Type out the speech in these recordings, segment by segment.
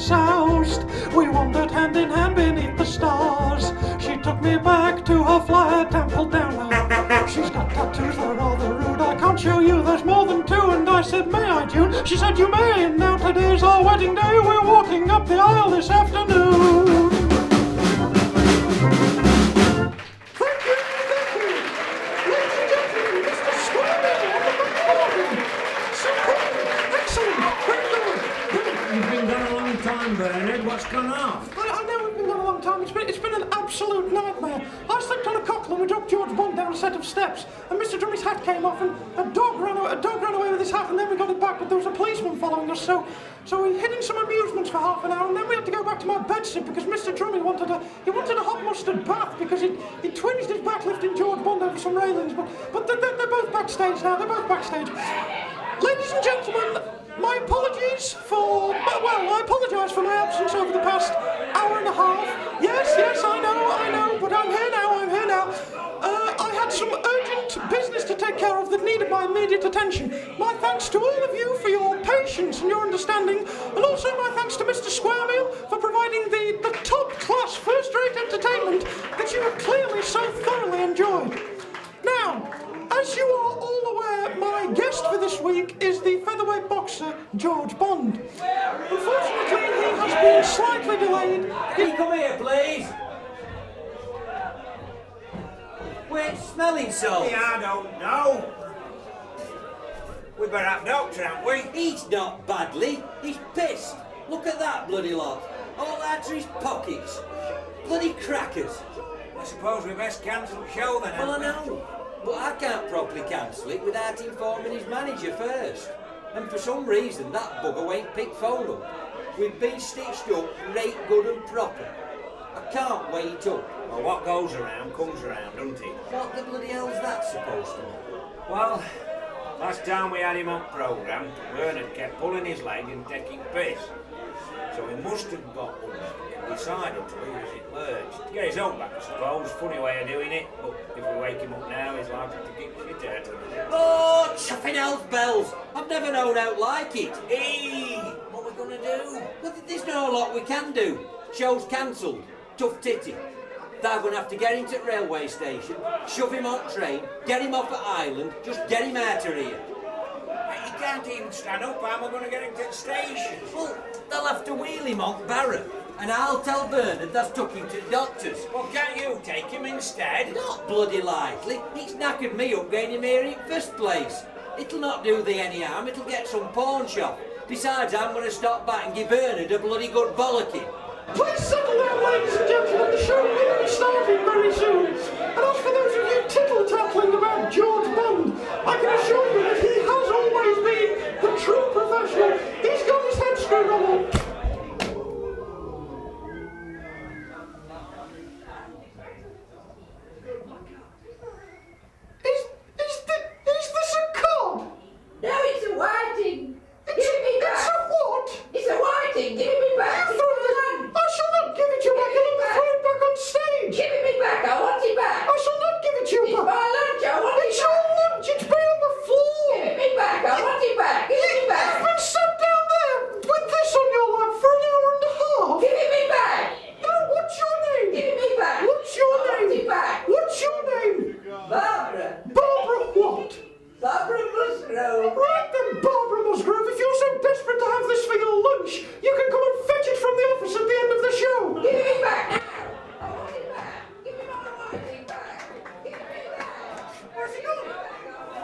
soused. We wandered hand in hand beneath the stars. She took me back to her flat and pulled down her. She's got tattoos, they're rather rude. I can't show you, there's more than two. And I said, may I, June? She said, you may. And now today's our wedding day. We're walking up the aisle this afternoon. Thank you. Ladies and gentlemen, Mr. Squaremeal on the Morton. Superb, excellent, very good. You've been gone a long time, Bernard. What's gone off? I know we've been gone a long time. It's been an absolute nightmare. I slept on a cockle and we dropped George Bond down a set of steps. And Mr. Drummey's hat came off and a dog ran away with his hat, and then we got it back, but there was a policeman following us. So we hid in some amusements for half an hour, and then we had to go back to my bedsit because Mr. Drummey wanted a hot mustard bath because he twinged his back lifting George Bond over some railings. But they're both backstage now. They're both backstage. Ladies and gentlemen, my apologies for, I apologise for my absence over the past hour and a half. Yes, I know, but I'm here now. I had some urgent business to take care of that needed my immediate attention. My thanks to all of you for your patience and your understanding, and also my thanks to Mr. Squaremeal for providing the top-class, first-rate entertainment that you have clearly so thoroughly enjoyed. Now, as you are all aware, my guest for this week is the featherweight boxer, George Bond. Unfortunately, he has been slightly delayed. Can you come here, please? Where's smelling salts? Yeah, I don't know. We better have doctor, haven't we? He's not badly. He's pissed. Look at that bloody lot. All out of his pockets. Bloody crackers. I suppose we best cancel the show then, Well, I haven't we? know. But I can't properly cancel it without informing his manager first. And for some reason, that bugger won't pick phone up. We've been stitched up right good and proper. I can't wait up. Well, what goes around comes around, doesn't it? What the bloody hell's that supposed to mean? Well, last time we had him on programme, Bernard kept pulling his leg and taking piss. So he must have got one decided to leave as it lurched. To get his own back, I suppose. Funny way of doing it, but if we wake him up now, he's likely to kick shit out of hell's bells. I've never known out like it. Hey, what we gonna do? Well, there's no lot we can do. Show's cancelled. Tough titty. They're going to have to get him to the railway station, shove him on train, get him off at Island, just get him out of here. He can't even stand up. How am I gonna get him to the station? Well, they'll have to wheel him on Barra, and I'll tell Bernard that's took him to the doctors. Well, can't you take him instead? Not bloody likely. He's knackered me up getting him here in first place. It'll not do thee any harm, it'll get some pawn shop. Besides, I'm going to stop back and give Bernard a bloody good bollocking. Please settle down, ladies and gentlemen. The show will be starting very soon. And as for those of you tittle-tattling about George Bond, I can assure you that he has always been the true professional. He's got his head screwed on. Is this a cod? No, it's a whiting. Give it me back. It's a what? It's a whiting. Give it me back. It's I shall not give it you back. I'll throw it back on stage. Give it me back. I want it back. I shall not give it you It's back. my lunch. I want it It's back. your lunch. It's been on the floor. Give it me back. I want it back. Give it me You've back. been sat down there with this on your lap for an hour and a half. Give it me back. No, what's your name? Give it me back. What's your I want name? it back. What's your name? Barbara. Barbara what? Barbara Musgrove. Right then, Barbara Musgrove, if you're so desperate to have this for your lunch, you can come and fetch it from the office at the end of the show. Give it me back now. I want it back. Give me my whiting back. Give it me back. Where's he gone?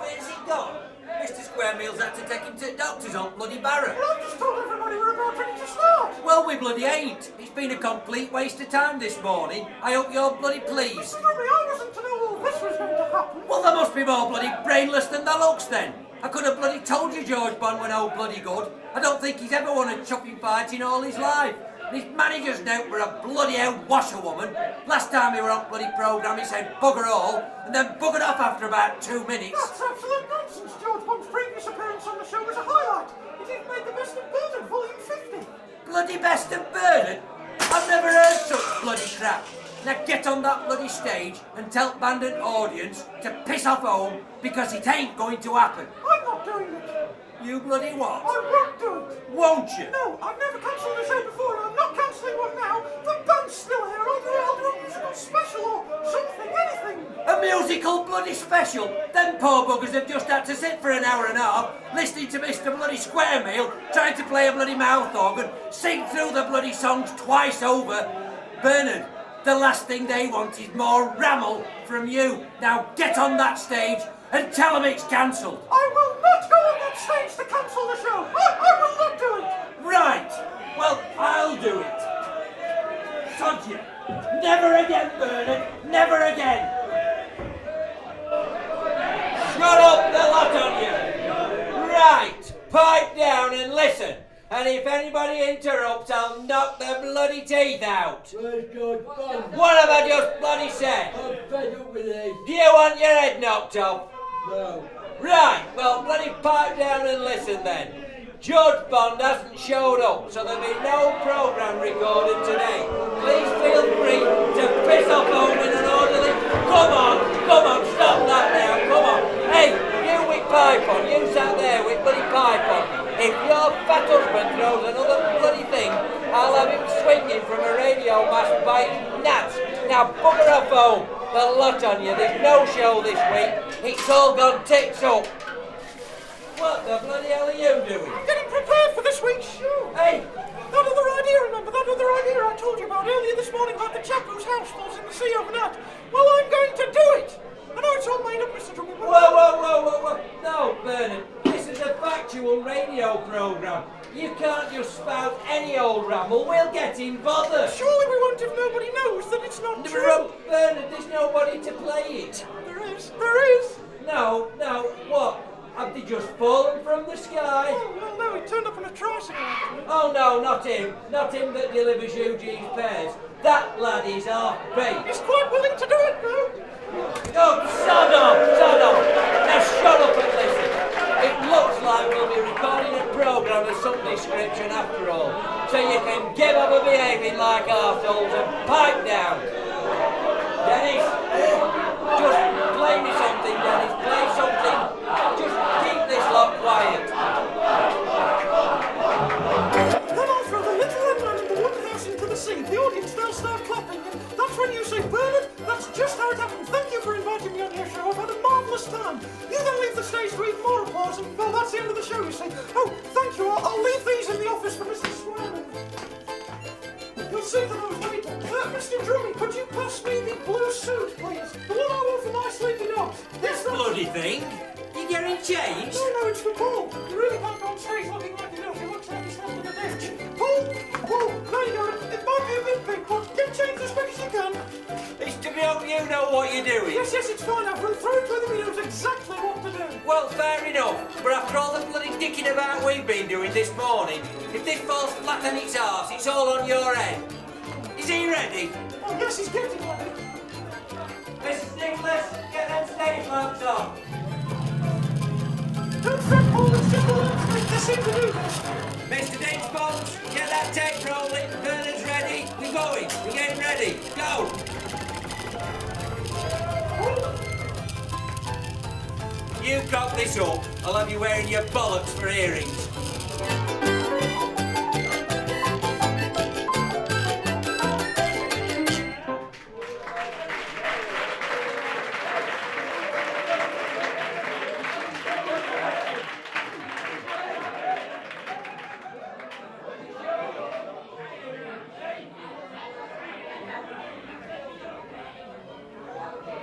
Where's he gone? Mr. Squaremeal's had to take him to the doctors on bloody Barra. Well, I've just told everybody we're about ready to start. Well, we bloody ain't. It's been a complete waste of time this morning. I hope you're bloody pleased. Drummey, I wasn't to know all this was going to happen. Well, there must be more bloody brainless than there looks then. I could have bloody told you George Bond went no bloody good. I don't think he's ever won a chopping fight in all his life. And his manager's now for a bloody out washerwoman. Last time he were on bloody programme he said bugger all, and then buggered off after about 2 minutes. That's absolute nonsense. George Bond's previous appearance on the show was a highlight. It even made the Best of Bernard, volume 50. Bloody Best of Bernard? I've never heard such bloody crap. Now get on that bloody stage and tell band and audience to piss off home because it ain't going to happen. I'm not doing it. You bloody what? I won't do it. Won't you? No, I've never cancelled a show before, and I'm not cancelling one now. The band's still here. I'll do a musical special or something, anything. A musical bloody special? Them poor buggers have just had to sit for an hour and a half listening to Mr. bloody Squaremeal trying to play a bloody mouth organ, sing through the bloody songs twice over. Bernard, the last thing they want is more ramble from you. Now get on that stage and tell them it's cancelled. I will not go on that stage to cancel the show. I will not do it. Right. Well, I'll do it. Sod you. Never again, Bernard. Never again. Shut up, the lot on you. Right. Pipe down and listen. And if anybody interrupts, I'll knock their bloody teeth out. Where's George Bond? What have I just bloody said? I'm fed up with this. Do you want your head knocked off? No. Right, well, bloody pipe down and listen then. George Bond hasn't showed up, so there'll be no programme recorded today. Please feel free to piss off home in an orderly... Come on, stop that now, come on. Hey, you with pipe on, you sat there with bloody pipe on. If your fat husband throws another bloody thing, I'll have him swinging from a radio mast by his nuts. Now bugger off home. The lot on you, there's no show this week. It's all gone tits up. What the bloody hell are you doing? I'm getting prepared for this week's show. Hey! That other idea, remember? That other idea I told you about earlier this morning about the chap whose house falls in the sea overnight? Well, I'm going to do it. I know it's all made up, Mr. Drummey. Whoa. No, Bernard, this is a factual radio programme. You can't just spout any old ramble. We'll get in bother. Surely we won't if nobody knows that it's not true. Bernard, there's nobody to play it. There is. No, what? Have they just fallen from the sky? Oh, no, he turned up on a tricycle. Oh no, not him. Not him that delivers Eugene's pears. That lad is half baked. He's quite willing to do it, though. Oh, sod off. Now shut up and listen. It looks like we'll be recording a programme of some description after all. So you can give up a behaving like arseholes and pipe down. Dennis, just play me something, Dennis. Play something. Just keep this You then leave the stage to even more applause, and well, that's the end of the show, you see. Oh, thank you. I'll leave these in the office for Mr. Squaremeal. You'll see to those later. Mr. Drummey, could you pass me the blue suit, please? The one I wore for my sleepy dogs. This bloody thing? You getting changed? No, it's for Paul. You really can't go on stage looking like he does. He looks like he's slept in a ditch. Paul, there you go. It might be a bit big, but get changed as quick as you can. It's to help you know what you're doing. Yes, it's fine. I've run through it with him. He knows exactly what to do. Well, fair enough. But after all the bloody dicking about we've been doing this morning, if this falls flat on its arse, it's all on your head. Is he ready? Oh, yes, he's getting ready. Mrs. Nicholas, get them stage lamps on. Don't fret, Paul. It's just the lamps. They seem to do this. Mr. Dave Bones, get that tape rolling. Bernard's ready. We're going. We're getting ready. Go. You cock this up. I'll have you wearing your bollocks for earrings.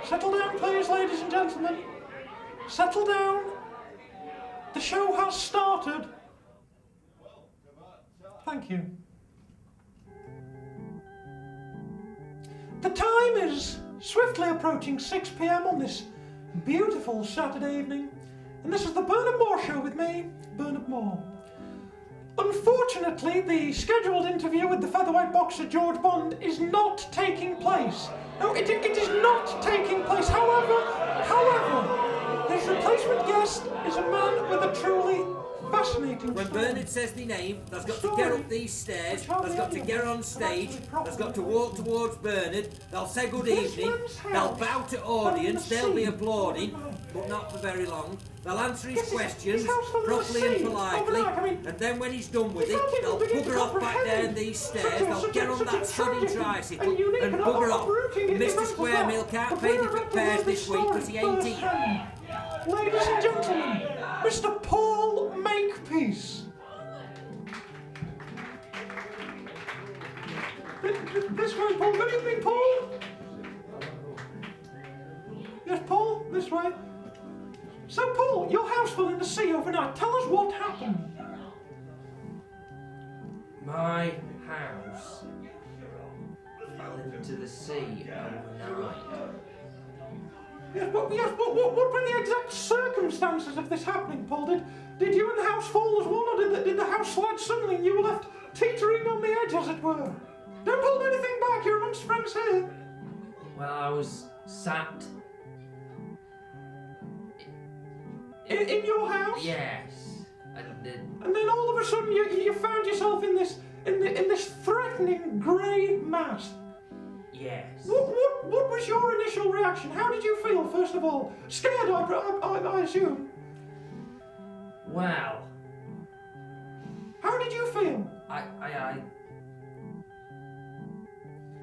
Settle down, please, ladies and gentlemen. Settle down. The show has started. Thank you. The time is swiftly approaching 6 p.m. on this beautiful Saturday evening, and this is the Bernard Moore Show with me, Bernard Moore. Unfortunately, the scheduled interview with the featherweight boxer George Bond is not taking place. No, it is not taking place. However, his replacement guest is a man with a truly fascinating When story. Bernard says the name, that's got to get up these stairs, that's got to get on stage, that's got to walk towards Bernard, they'll say good evening, they'll bow to audience, they'll be applauding, but not for very long. They'll answer his questions properly and politely, and then when he's done with it, they'll bugger off back down these stairs, they'll get on that sodden tricycle and bugger off. And Mr. Squaremeal can't pay the repairs this week because he ain't here. Ladies and gentlemen, Mr. Paul Makepeace. This way, Paul. Good evening, Paul. Yes, Paul, this way. So, Paul, your house fell in the sea overnight. Tell us what happened. My house fell into the sea overnight. Yes, but what were the exact circumstances of this happening, Paul? Did you and the house fall as one, or did the house slide suddenly and you were left teetering on the edge, as it were? Don't hold anything back. You're amongst friends here. Well, I was sat. In your house? Yes. And then all of a sudden you found yourself in this threatening grey mass. Yes. What was your initial reaction? How did you feel, first of all? Scared, I assume. Well, How did you feel?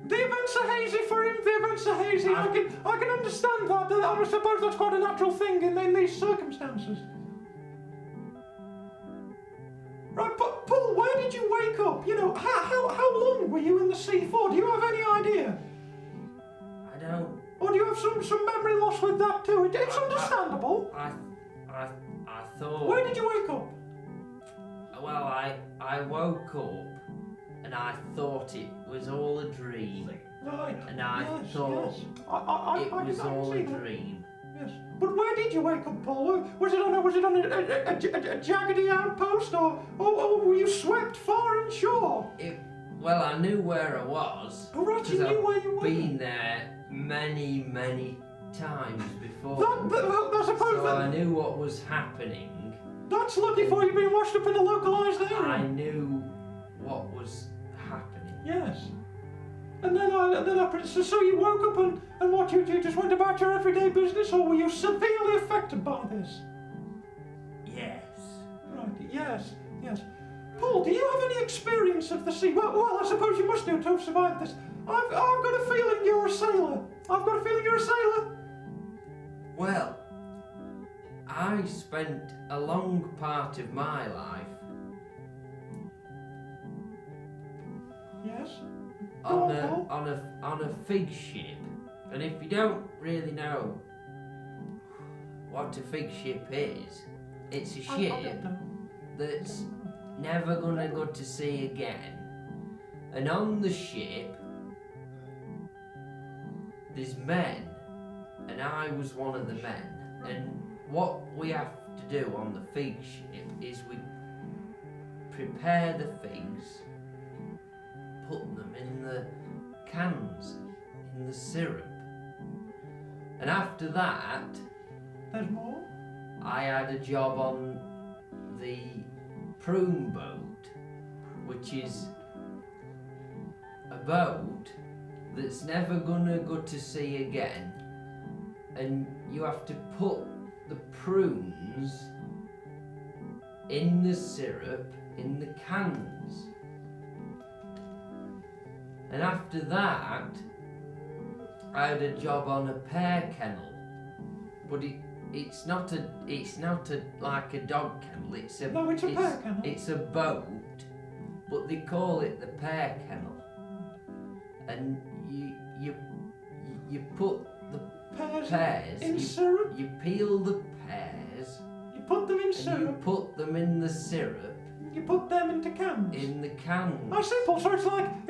The events are hazy for him. The events are hazy. I can understand that. I suppose that's quite a natural thing in these circumstances. Right, but Paul, where did you wake up? You know, how long were you in the sea for? Do you have any idea? I don't. Or do you have some memory loss with that too? It's understandable. I thought. Where did you wake up? Well, I woke up and I thought it was all a dream. Right. And I yes, thought yes. it I was can all see a that. dream. Yes. But where did you wake up, Paul? Was it on a jaggedy outpost, or were you swept far inshore? Well, I knew where I was. Oh, right, you because knew where I've you were. been there many times before. I suppose So I knew what was happening. that's lucky for you being washed up in a localised area. I knew what was happening. Yes. And then so you woke up and what, you just went about your everyday business, or were you severely affected by this? Yes. Right, yes. Paul, do you have any experience of the sea? Well, I suppose you must do to have survived this. I've got a feeling you're a sailor. Well, I spent a long part of my life Yes? on a fig ship, and if you don't really know what a fig ship is, it's a I'll ship get them. that's never gonna go to sea again. And on the ship, there's men, and I was one of the men. And what we have to do on the fig ship is we prepare the figs, put them in the cans, in the syrup. And after that, There's more? I had a job on the prune boat, which is a boat that's never gonna go to sea again, and you have to put the prunes in the syrup in the cans. And after that, I had a job on a pear kennel, but it's not like a dog kennel. It's a pear kennel. It's a boat, but they call it the pear kennel. And you put the pears in syrup? You peel the pears. You put them in and syrup? you put them in the syrup. You put them into cans? In the cans. Oh, simple. So it's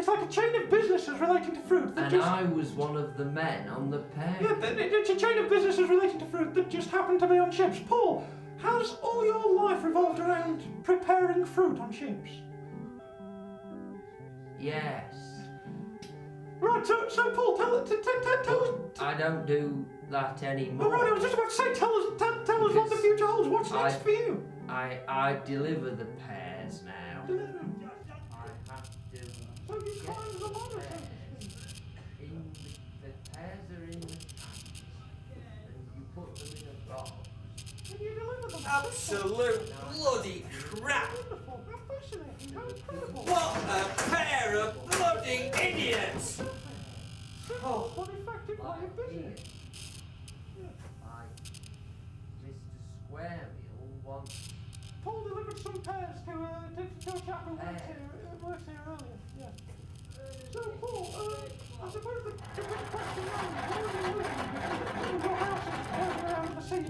like a chain of businesses relating to fruit. And I was one of the men on the pear. Yeah, it's a chain of businesses relating to fruit that just happen to be on ships. Paul, has all your life revolved around preparing fruit on ships? Yes. Right, so Paul, tell us... I don't do that anymore. Oh, right, I was just about to say, tell us what the future holds. What's next for you? I deliver the pears now. I have to. So you climb the ladder, The pears are in the cans, and you put them in a box. and you deliver them. Absolute bloody crap! Wonderful. How fascinating. How incredible. What a pair of bloody idiots! Simple but effective way of business. Mr. Squaremeal wants. Paul delivered some pears to a chap who works here earlier. Yeah. So, Paul, I suppose the big question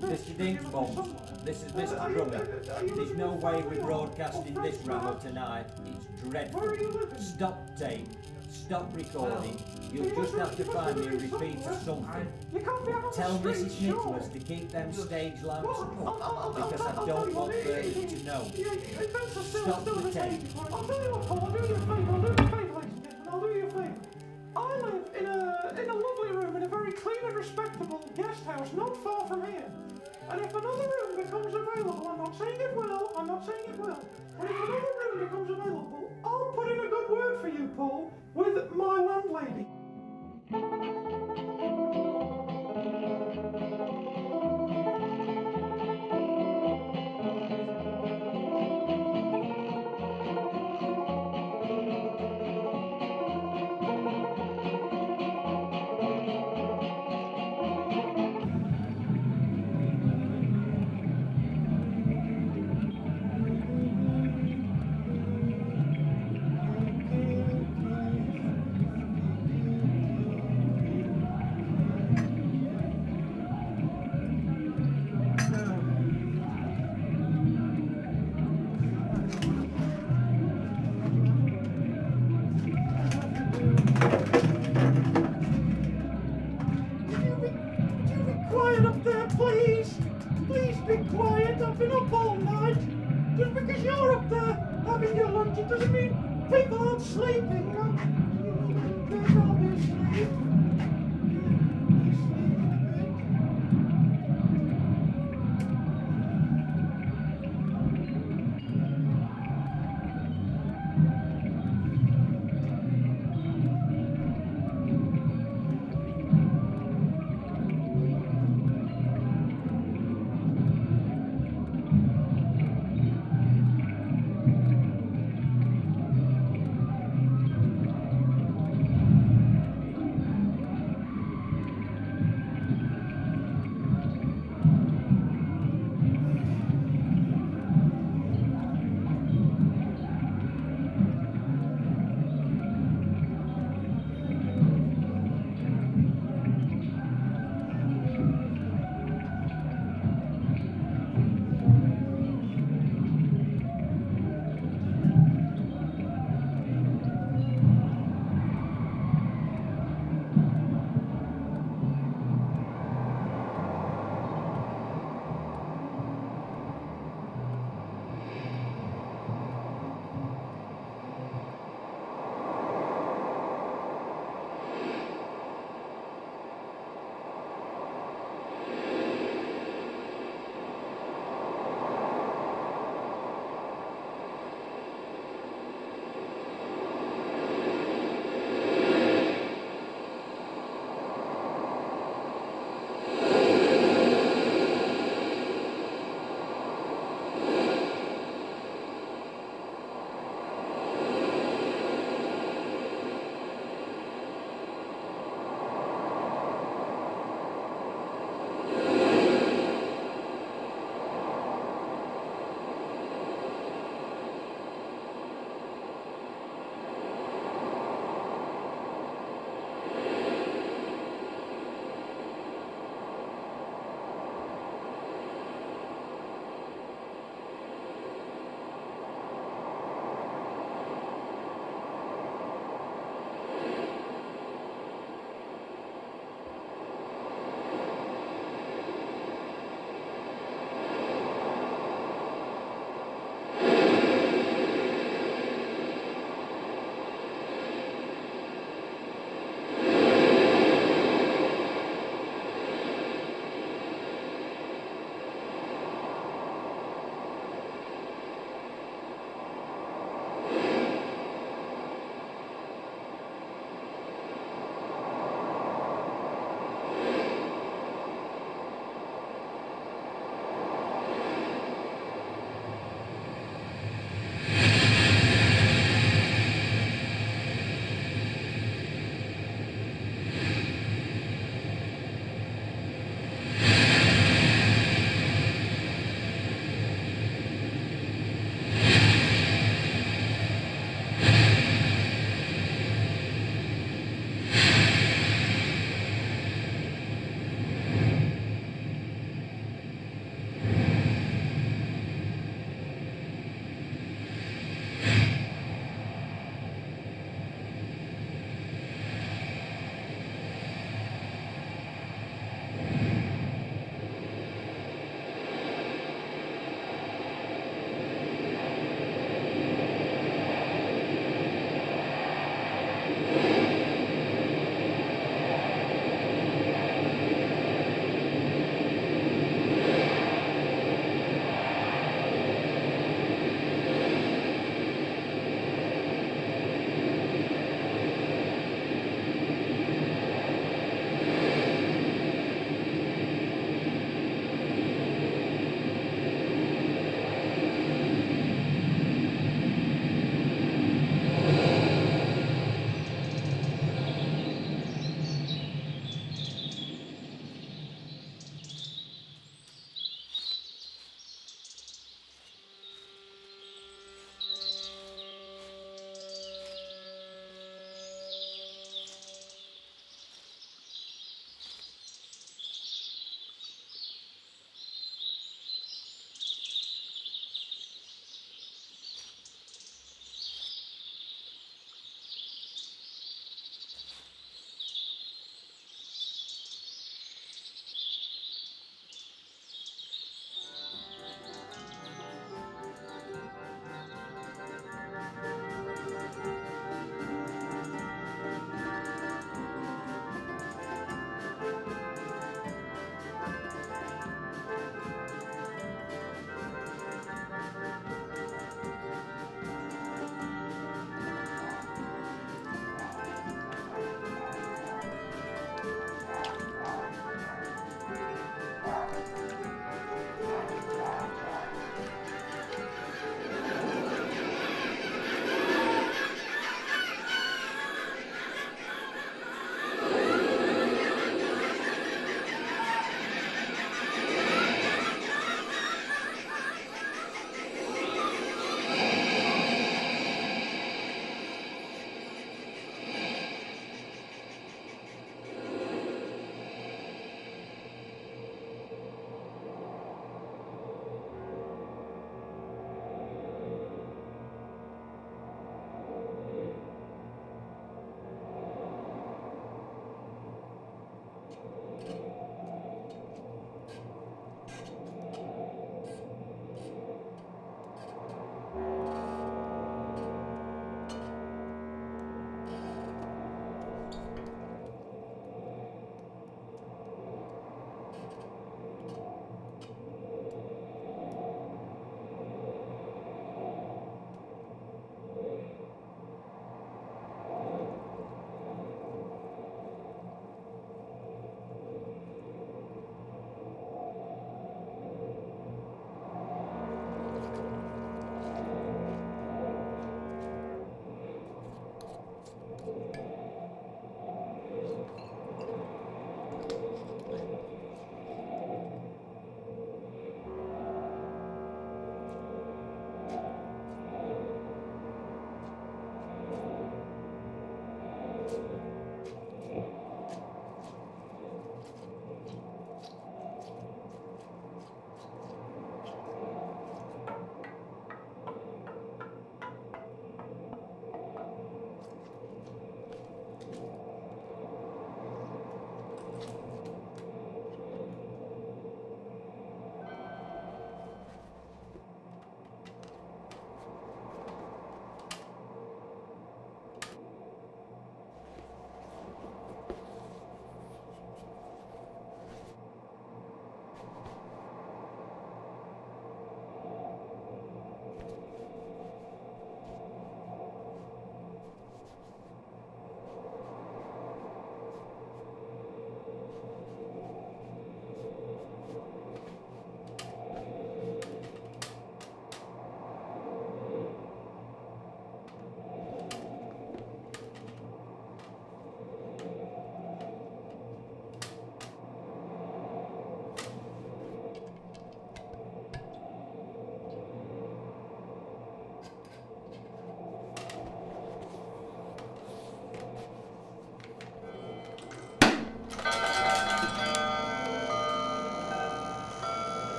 Mr. Dinkbomb, this is Mr. Drummey. There's no way we're broadcasting this ramble tonight. It's dreadful. Stop tape. Stop recording. You'll just have to find me a repeat of something. Tell Mrs. Nicholas to keep them stage lamps up, because I don't want Bertie to know. Stop the tape. I'll tell you what, Paul, I'll do you a favour, ladies and gentlemen, I'll do you a favour. I live in a lovely room in a very clean and respectable guest house not far from here. And if another room becomes available, I'm not saying it will, but if another room becomes available, I'll put in a good word for you, Paul, with my landlady. Just because you're up there having your lunch, it doesn't mean people aren't sleeping. They're probably asleep.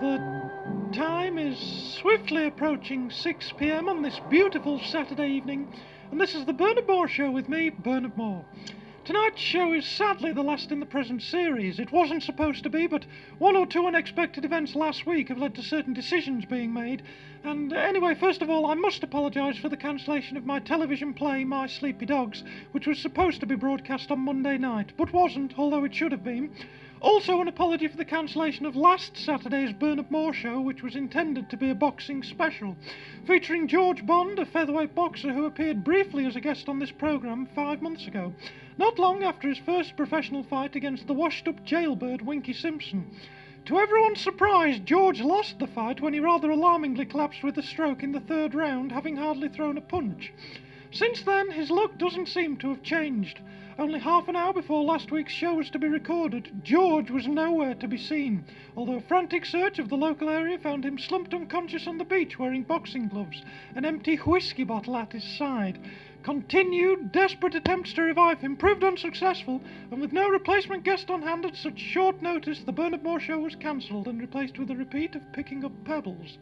The time is swiftly approaching 6 p.m. on this beautiful Saturday evening, and this is the Bernard Moore Show with me, Bernard Moore. Tonight's show is sadly the last in the present series. It wasn't supposed to be, but one or two unexpected events last week have led to certain decisions being made. And anyway, first of all, I must apologise for the cancellation of my television play, My Sleepy Dogs, which was supposed to be broadcast on Monday night, but wasn't, although it should have been. Also, an apology for the cancellation of last Saturday's Bernard Moore show, which was intended to be a boxing special, featuring George Bond, a featherweight boxer who appeared briefly as a guest on this programme 5 months ago, not long after his first professional fight against the washed-up jailbird Winky Simpson. To everyone's surprise, George lost the fight when he rather alarmingly collapsed with a stroke in the third round, having hardly thrown a punch. Since then, his luck doesn't seem to have changed. Only half an hour before last week's show was to be recorded, George was nowhere to be seen, although a frantic search of the local area found him slumped unconscious on the beach wearing boxing gloves, an empty whiskey bottle at his side. Continued, desperate attempts to revive him proved unsuccessful, and with no replacement guest on hand at such short notice, the Bernard Moore show was cancelled and replaced with a repeat of Picking Up Pebbles.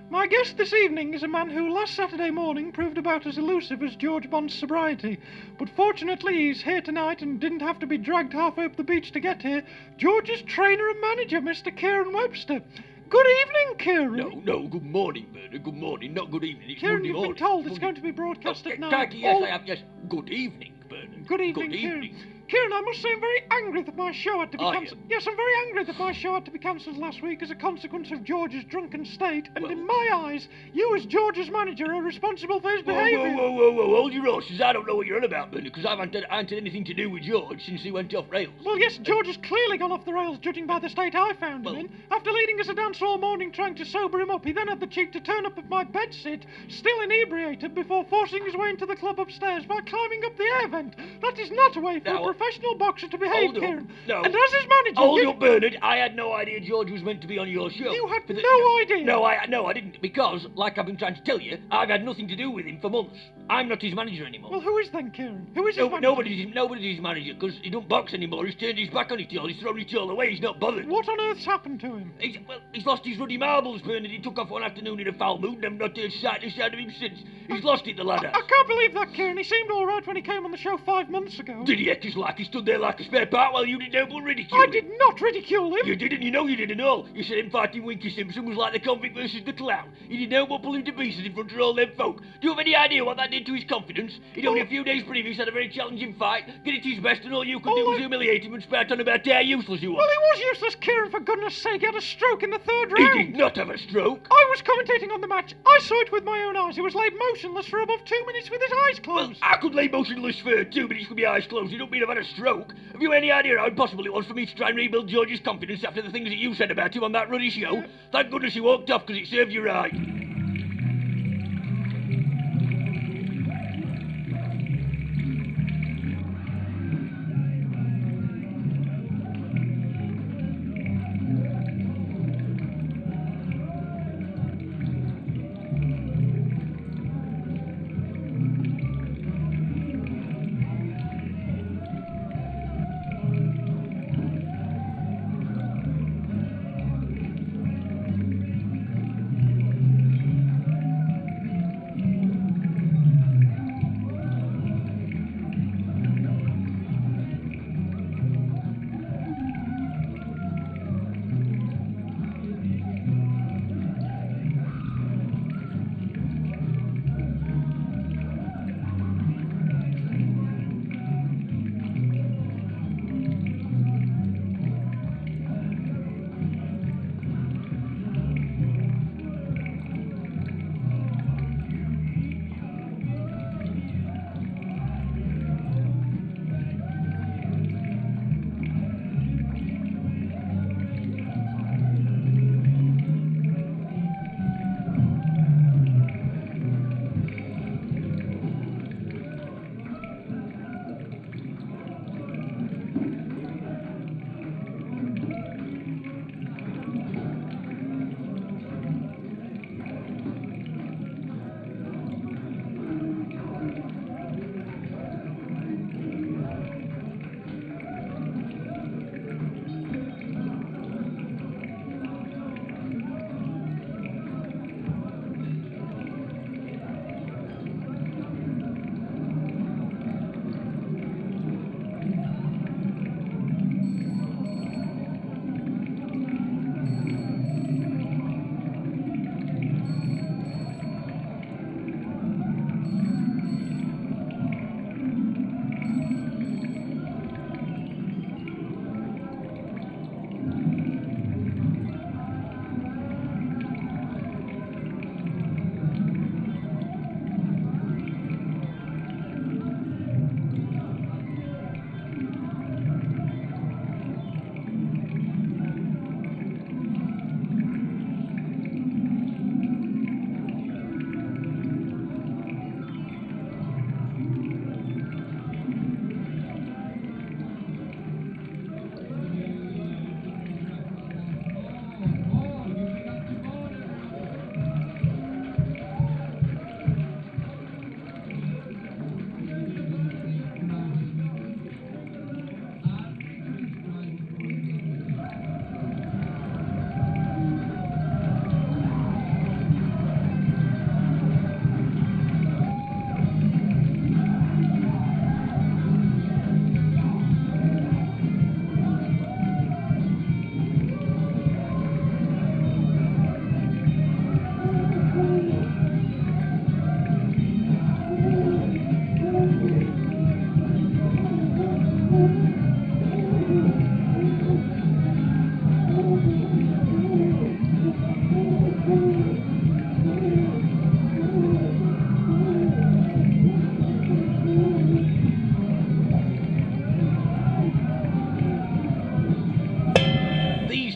My guest this evening is a man who last Saturday morning proved about as elusive as George Bond's sobriety, but fortunately he's here tonight and didn't have to be dragged halfway up the beach to get here. George's trainer and manager, Mr. Kieran Webster. Good evening, Kieran. No, good morning, Bernard, good morning, not good evening, it's Kieran, Monday you've morning. been told it's going to be broadcast at 9. Crikey, yes, I have, yes. Good evening, Bernard. Good evening, Kieran. Kieran, I must say I'm very angry that my show had to be cancelled. Yes, I'm very angry that my show had to be cancelled last week as a consequence of George's drunken state, and in my eyes, you as George's manager are responsible for his behaviour. Whoa, hold your horses, I don't know what you're on about, Bernard, because I haven't had anything to do with George since he went off rails. Well, yes, George has clearly gone off the rails, judging by the state I found him in. After leading us a dance all morning trying to sober him up, he then had the cheek to turn up at my bedsit, still inebriated, before forcing his way into the club upstairs by climbing up the air vent. That is not a way for a professional boxer to behave, Kieran. No. And as his manager... Hold up, Bernard. I had no idea George was meant to be on your show. You had no idea? No, I didn't, because, like I've been trying to tell you, I've had nothing to do with him for months. I'm not his manager anymore. Well, who is then, Kieran? Who is his manager? Nobody's his manager, because he don't box anymore. He's turned his back on it all. He's thrown it all away. He's not bothered. What on earth's happened to him? He's lost his ruddy marbles, Bernard. He took off one afternoon in a foul mood, and I've not heard sight of him since. He's lost it, the lad. I can't believe that, Kieran. He seemed all right when he came on the show 5 months ago. Did he act as like he stood there like a spare part while you did no but ridicule him? I did not ridicule him. You didn't, you know you didn't all. You said him fighting Winky Simpson was like the convict versus the clown. You didn't know but pull him to pieces in front of all them folk. Do you have any idea what that did to his confidence? He'd only a few days previous had a very challenging fight, get it his best, and all you could do was humiliate him and spout on about how useless he was. Well, he was useless, Kieran, for goodness sake. He had a stroke in the third round. He did not have a stroke. I was commentating on the match. I saw it with my own eyes. He was laid motionless for above 2 minutes with his eyes closed. Well, I could lay motionless for 2 minutes with my eyes closed. You don't mean I've had a stroke. Have you any idea how impossible it was for me to try and rebuild George's confidence after the things that you said about him on that ruddy show? Thank goodness he walked off because it served you right.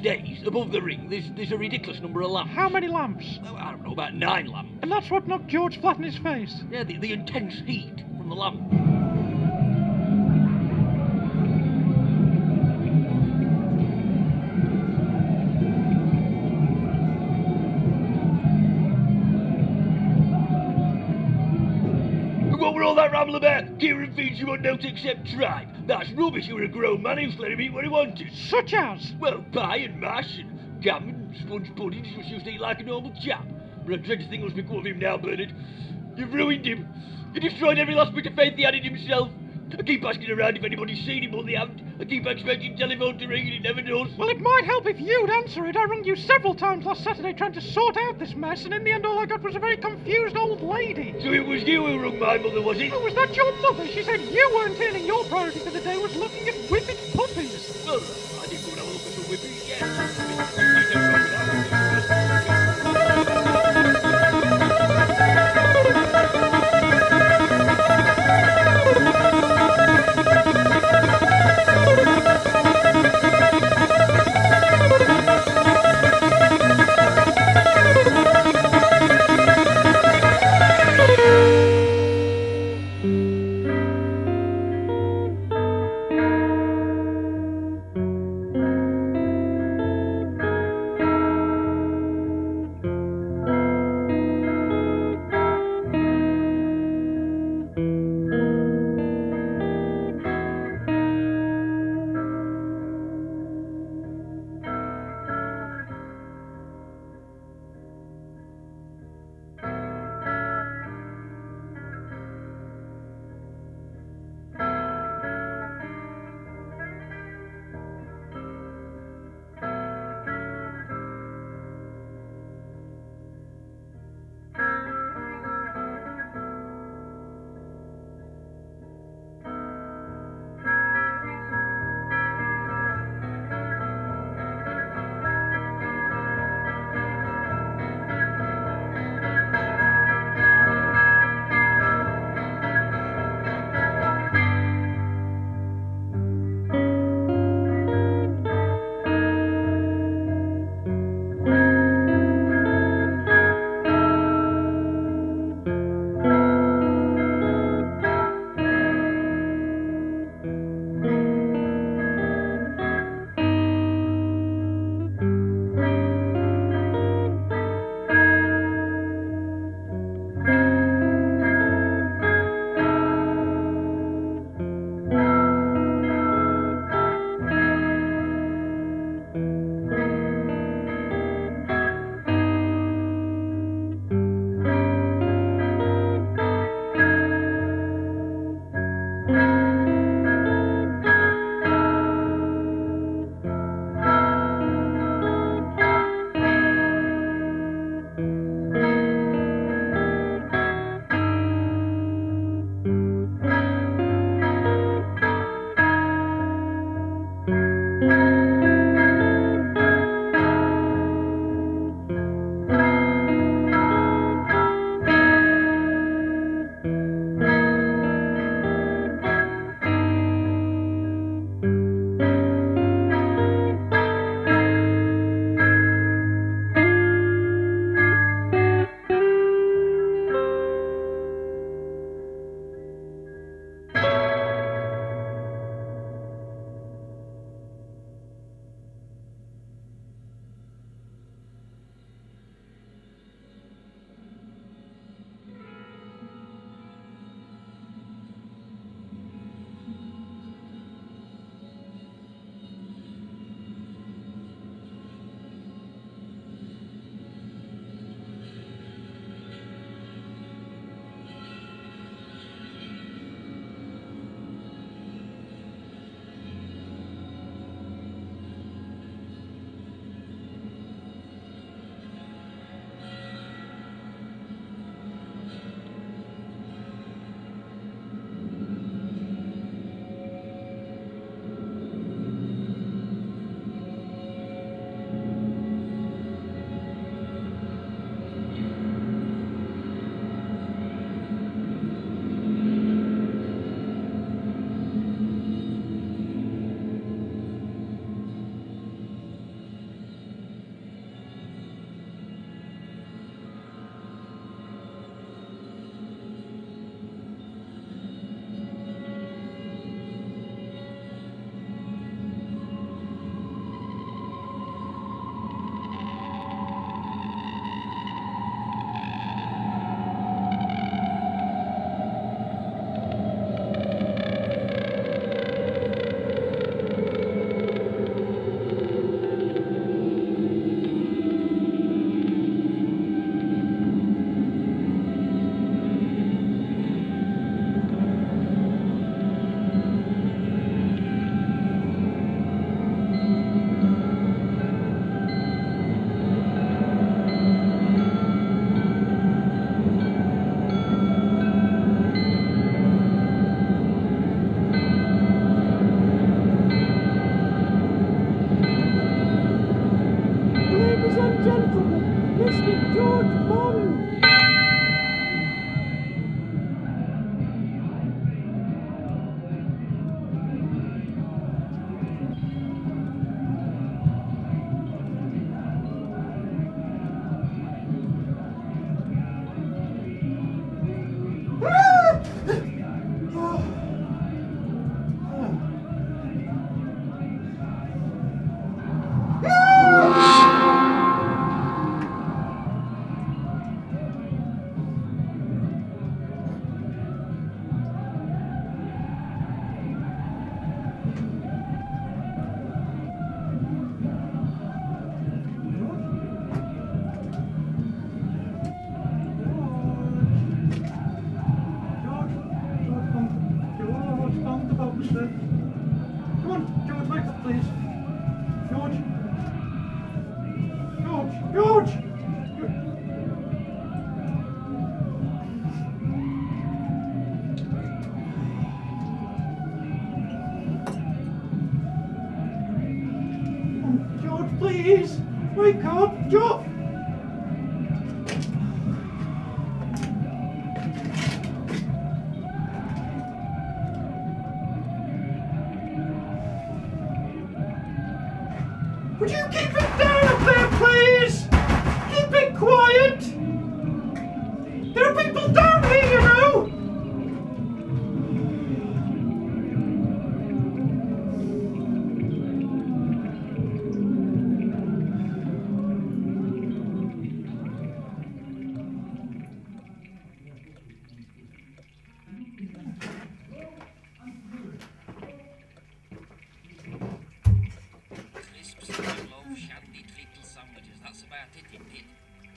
days, above the ring, there's a ridiculous number of lamps. How many lamps? Oh, I don't know, about 9 lamps. And that's what knocked George flat in his face. Yeah, the intense heat from the lamp. What were all that ramble about? Kieran feeds you on don't accept tribe. That's rubbish. You were a grown man who's let him eat what he wanted. Such as? Well, pie and mash and gammon, sponge pudding. He just used to eat like a normal chap. But I'm trying to think what's become of him now, Bernard. You've ruined him. You destroyed every last bit of faith he had in himself. I keep asking around if anybody's seen him, but they haven't. I keep expecting telephone to ring and it never does. Well, it might help if you'd answer it. I rang you several times last Saturday trying to sort out this mess, and in the end all I got was a very confused old lady. So it was you who rung my mother, was it? Oh, was that your mother? She said you weren't in and your priority for the day was looking at whippet puppies. Well, I did go and have a look at some whippets, yes. gentlemen, Mr. George Bond. Come on, George, wake up, please. George! George, please! Wake up! George! Would you keep it down up there, please? Keep it quiet! There are people down here, you know!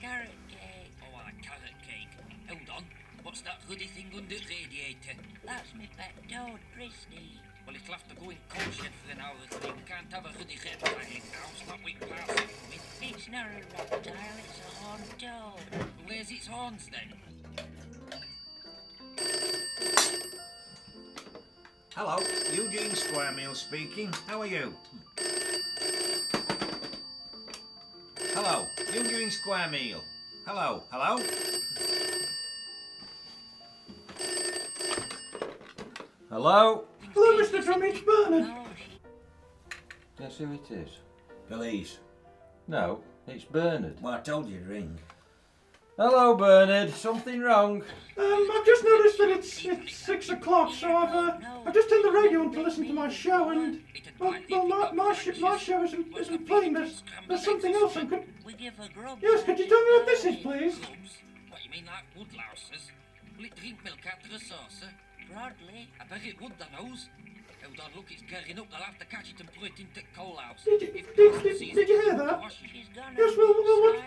Carrot cake. Oh, carrot cake. Hold on. What's that bloody thing under the radiator? That's me pet dog, Christy. Well, it'll have to go in coal shed for an hour or three. We can't have a bloody reptile in house, not with parcel coming. It's not a reptile, it's a horned dog. Well, where's its horns then? Hello, Eugene Squaremeal speaking. How are you? Hello, Eugene Squaremeal. Hello. Hello? Hello, Mr. Drummey, it's Bernard. Guess who it is? Police. No, it's Bernard. Well, I told you to ring. Hello, Bernard. Something wrong? I've just noticed that it's 6 o'clock, so I've just turned the radio on to listen to my show, and my show isn't playing. There's something else. And yes, could you tell me what this is, please? What, you mean like woodlouses? Will it drink milk out of the saucer? Broadly. I bet it would, that knows. Hold on, look, it's gearing up. They'll have to catch it and put it into the coal house. Did you hear that? Yes, well,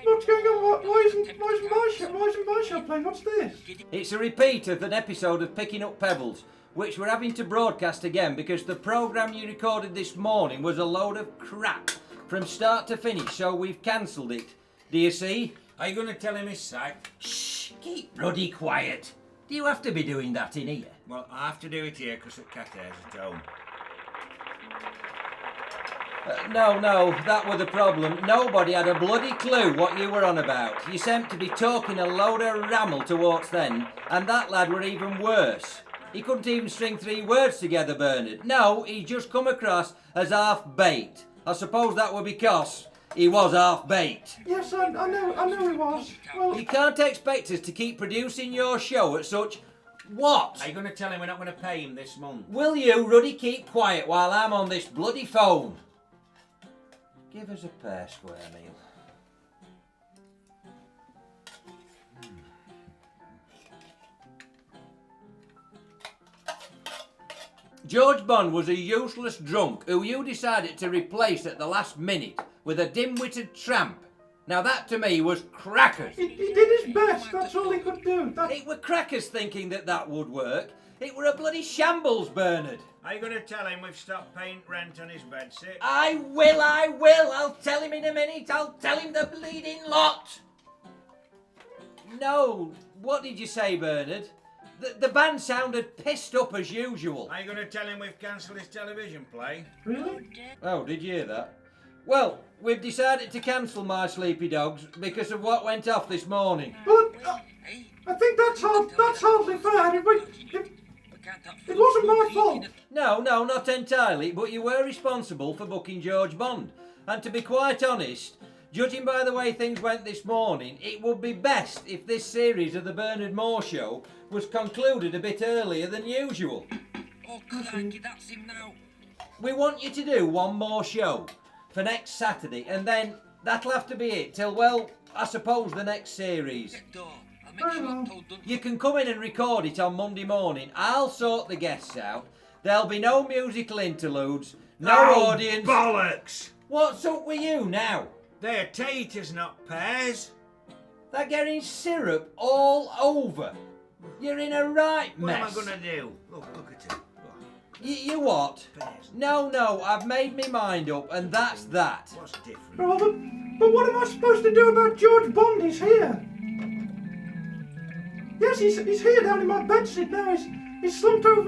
what's going on? Why isn't my show playing? What's this? It's a repeat of an episode of Picking Up Pebbles, which we're having to broadcast again because the programme you recorded this morning was a load of crap from start to finish, so we've cancelled it. Do you see? Are you going to tell him his sight? Shh, keep bloody quiet. Do you have to be doing that in here? Well, I have to do it here because the cat hair's at home. No, that were the problem. Nobody had a bloody clue what you were on about. You seemed to be talking a load of ramble towards then, and that lad were even worse. He couldn't even string 3 words together, Bernard. No, he just come across as half-baked. I suppose that were because he was half-baked. Yes, I know he was. Well, You can't expect us to keep producing your show at such... What? Are you going to tell him we're not going to pay him this month? Will you, Ruddy, keep quiet while I'm on this bloody phone? Give us a pair, Squaremeal. George Bond was a useless drunk who you decided to replace at the last minute with a dim-witted tramp. Now that to me was crackers. he did his best. That's all he could do. It were crackers thinking that would work. It were a bloody shambles, Bernard. Are you going to tell him we've stopped paying rent on his bedsit? I will. I'll tell him in a minute. I'll tell him the bleeding lot. No, what did you say, Bernard? The band sounded pissed up as usual. Are you going to tell him we've cancelled his television play? Really? Oh, did you hear that? Well, we've decided to cancel My Sleepy Dogs because of what went off this morning. But I think that's hardly fair. It wasn't my fault. No, not entirely, but you were responsible for booking George Bond. And to be quite honest, judging by the way things went this morning, it would be best if this series of the Bernard Moore Show was concluded a bit earlier than usual. Oh, crikey, that's him now. We want you to do one more show for next Saturday, and then that'll have to be it till, well, I suppose the next series. You can come in and record it on Monday morning. I'll sort the guests out. There'll be no musical interludes, no audience. Bollocks! What's up with you now? They're taters, not pears. They're getting syrup all over. You're in a right What am I mess. gonna do? Look at it. You what? Pears. No, I've made my mind up, and that's that. What's different? Oh, but what am I supposed to do about George Bond? He's here. Yes, he's here down in my bedsit now. He's slumped over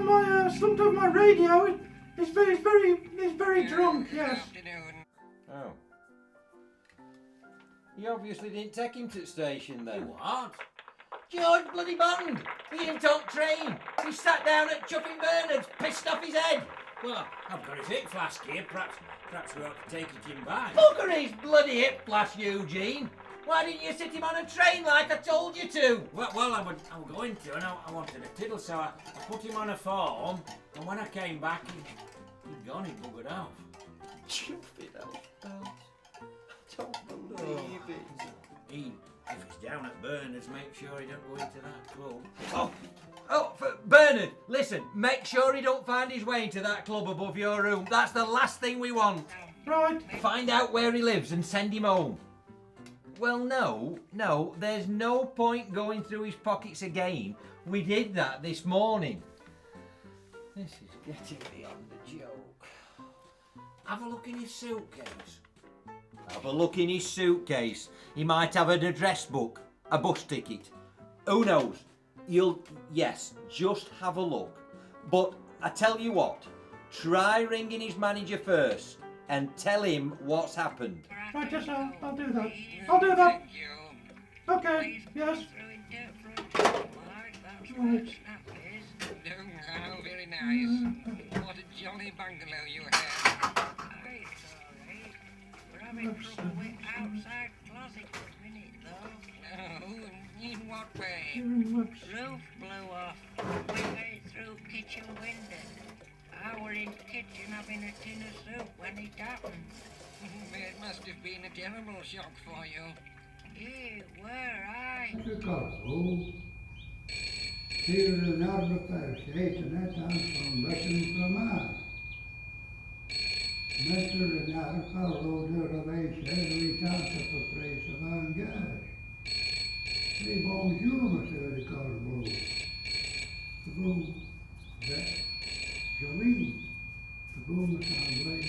my radio. He's very drunk. Yes. Oh. You obviously didn't take him to the station then. What? George bloody Bond! He ain't on train. He sat down at Chuffing Bernard's, pissed off his head. Well, I've got his hip flask here. Perhaps we ought to take it in back. Bugger his bloody hip flash, Eugene. Why didn't you sit him on a train like I told you to? Well, I'm going to, and I wanted a tiddle, so I put him on a form, and when I came back, he'd gone, he'd buggered off. Chuffing off. I don't believe it. If he's down at Bernard's, make sure he don't go into that club. Bernard, listen, make sure he don't find his way into that club above your room. That's the last thing we want. Right. Find out where he lives and send him home. Well, no, there's no point going through his pockets again. We did that this morning. This is getting beyond a joke. Have a look in his suitcase. Have a look in his suitcase. He might have an address book, a bus ticket. Who knows? Yes, just have a look. But I tell you what, try ringing his manager first and tell him what's happened. Right, yes, I'll do that. I'll do that. Okay, yes. Right. Oh, very nice. What a jolly bungalow you have. It's all right. We're having trouble with outside closet for a minute, though. Oh, in what way? Roof blew off. We went through kitchen window. I were in kitchen having a tin of soup when it happened. It must have been a terrible shock for you. Yeah, Here in Arbor State and that I'm from Bettney from us. Mr. and Alpha rode her away, said we talked up a place of our gas. Les bonjour, monsieur le corbeau. Vous, joli. Vous me semblez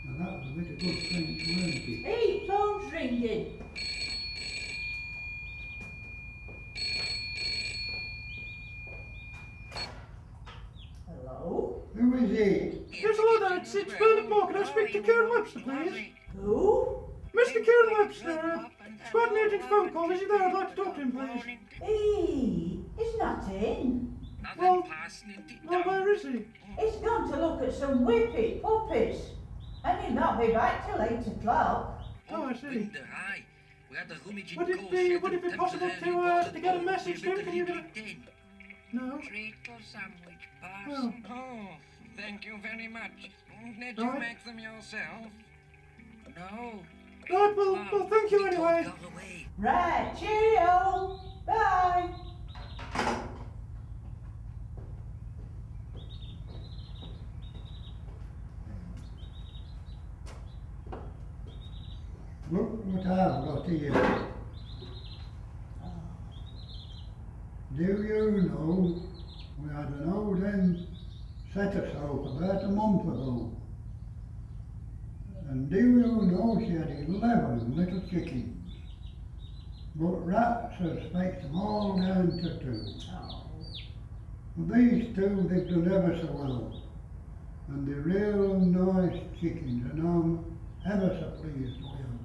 Now that was a bit of good French, weren't it? Hey, phone's ringing. Hello? Who is it? Yes, hello there. It's Bernard Moore. Can I speak to Karen Webster, please? Who? Mr. Karen Webster. It's quite an urgent phone call. Is he there? I'd like to talk to him, please. Hey, he's not in. Well, where is he? He's gone to look at some whippy puppies. And he'll not be back till 8 o'clock. Oh, I see. We had the rummaging Would it be possible to get a message to him? Can you get a... No. Treacle sandwich, pass. Oh. Oh, thank you very much. Did you Right. make them yourself? No. Right, well, thank you anyway. Right, cheerio. Bye. Look what I've got here. Do you know, we had an old hen set of soap about a month ago. And do you know she had 11 little chickens. But rats suspect them all down to 2. Well, these 2 they've done ever so well. And they're real nice chickens, and I'm ever so pleased to be on.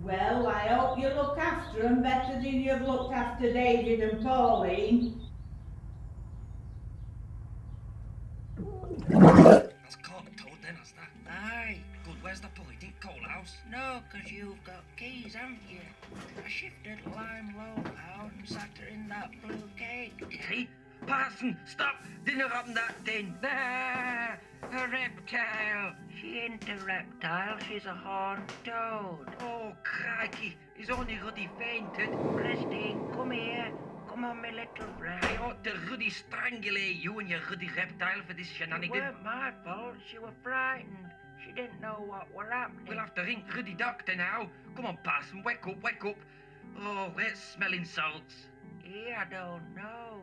Well, I hope you look after them better than you've looked after David and Pauline. That's caught and told then, has that? Aye. Good, where's the pulley? Didn't coal house? No, 'cause you've got keys, haven't you? I shifted Lime Low out and sat her in that blue cake. Hey, Parson, stop! Didn't happen that thing. There, a reptile. She ain't a reptile, she's a horned toad. Oh, crikey, he's only ruddy fainted. Christine, come here. Come on, my little friend. I ought to ruddy strangulate you and your ruddy reptile for this shenanigan. It weren't my fault, she were frightened. She didn't know what were happening. We'll have to ring ruddy doctor now. Come on, Parson, wake up, wake up. Oh, where's smelling salts? Yeah, I don't know.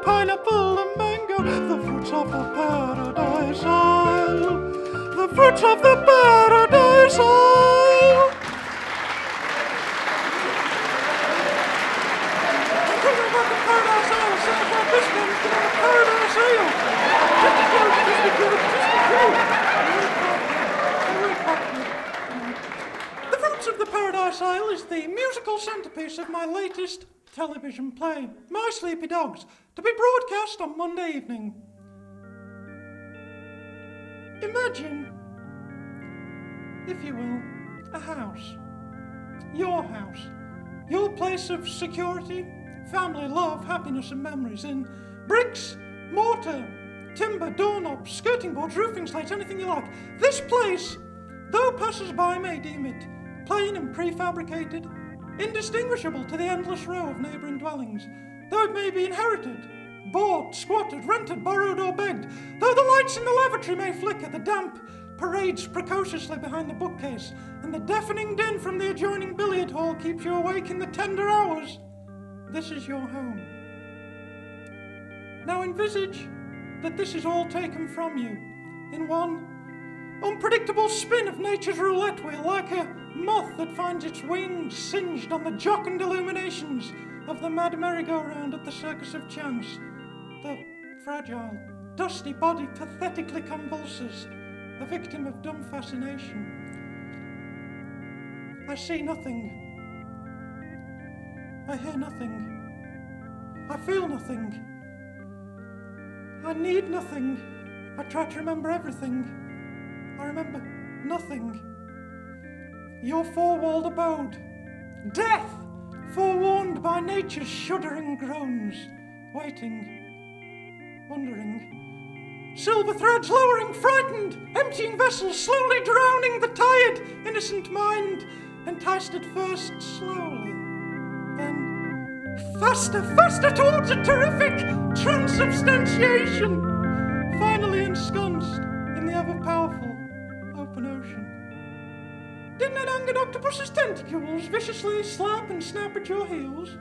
pineapple, and mango, the fruits of the paradise isle. The fruits of the paradise isle. Thinking about the paradise isle sounds like this one. It's about the paradise isle. Just a joke, just a joke, just a joke. The Fruits of the Paradise Isle is the musical centrepiece of my latest television play, My Sleepy Dogs, to be broadcast on Monday evening. Imagine, if you will, a house. Your place of security, family, love, happiness and memories in bricks, mortar, timber, doorknobs, skirting boards, roofing slates, anything you like. This place, though passers-by may deem it plain and prefabricated, indistinguishable to the endless row of neighbouring dwellings, though it may be inherited, bought, squatted, rented, borrowed or begged, though the lights in the lavatory may flicker, the damp parades precociously behind the bookcase, and the deafening din from the adjoining billiard hall keeps you awake in the tender hours, this is your home. Now envisage that this is all taken from you in one unpredictable spin of nature's roulette wheel, like a moth that finds its wings singed on the jocund illuminations of the mad merry-go-round at the circus of chance. The fragile, dusty body pathetically convulses, a victim of dumb fascination. I see nothing. I hear nothing. I feel nothing. I need nothing. I try to remember everything. I remember nothing. Your four-walled abode. Death, forewarned by nature's shuddering groans. Waiting, wondering. Silver threads lowering, frightened, emptying vessels, slowly drowning the tired, innocent mind. Enticed at first slowly, then faster, faster towards a terrific transubstantiation. Finally ensconced in the ever-powerful open ocean. Didn't an angered octopus's tentacles viciously slap and snap at your heels?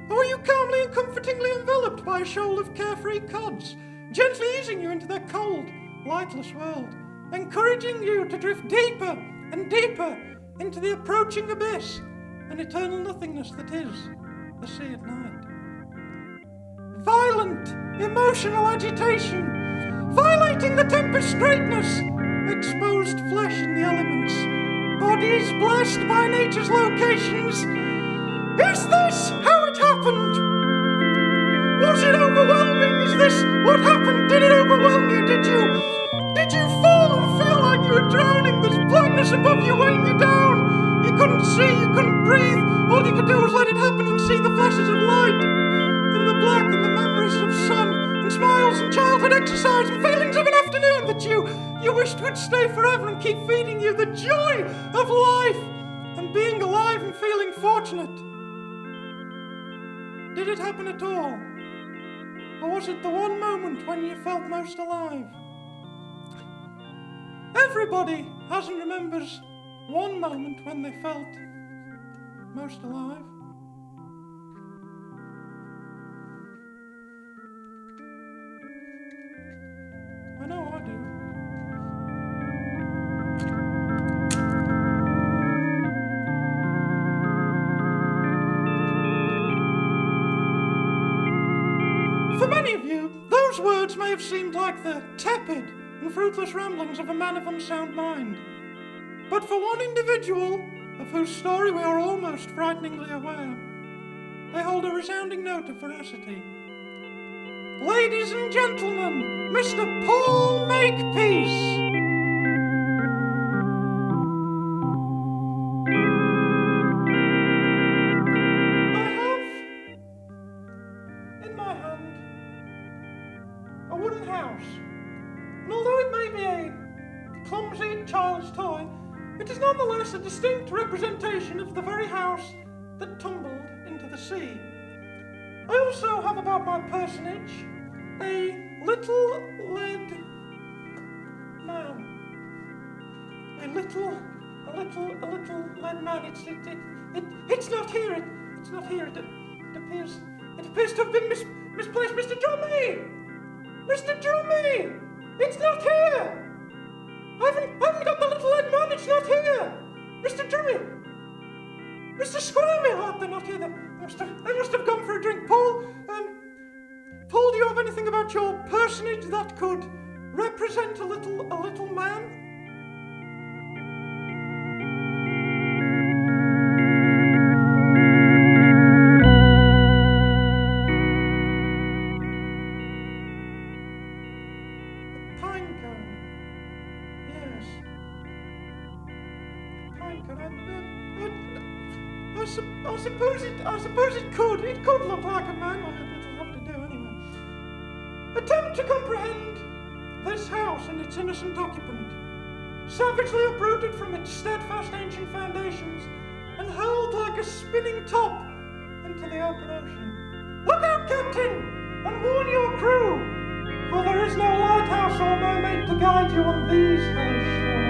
Or were you calmly and comfortingly enveloped by a shoal of carefree cods, gently easing you into their cold, lightless world, encouraging you to drift deeper and deeper into the approaching abyss and eternal nothingness that is the sea at night? Violent, emotional agitation, violating the tempest straightness, exposed flesh in the elements, bodies blessed by nature's locations. Is this how it happened? Was it overwhelming? Is this what happened? Did it overwhelm you? Did you fall and feel like you were drowning? There's blackness above you weighing you down. You couldn't see, you couldn't breathe. All you could do was let it happen and see the flashes of light in the black and the memories of sun and smiles and childhood exercise and feelings of an afternoon that you wished would stay forever and keep feeding you the joy of life and being alive and feeling fortunate. Did it happen at all? Or was it the one moment when you felt most alive? Everybody has and remembers one moment when they felt most alive. I know I do. For many of you, those words may have seemed like the tepid and fruitless ramblings of a man of unsound mind. But for one individual, of whose story we are almost frighteningly aware, they hold a resounding note of veracity. Ladies and gentlemen, Mr. Paul Makepeace. I have in my hand a wooden house, and although it may be a clumsy child's toy, it is nonetheless a distinct representation of the very house that tumbled into the sea. I also have about my personage a little lead man. A little lead man. It's not here. It's not here. It appears to have been Misplaced Mr. Drummey! Mr. Drummey! It's not here! I haven't got the little head man, it's not here! Mr. Drummey! Mr. Squaremeal! Oh, they're not here. They must have gone for a drink. Paul, do you have anything about your personage that could represent a little man? I suppose it could. It could look like a man. Well, it'll have to do anyway. Attempt to comprehend this house and its innocent occupant, savagely uprooted from its steadfast ancient foundations and hurled like a spinning top into the open ocean. Look out, Captain, and warn your crew, for there is no lighthouse or mermaid to guide you on these hellish shores.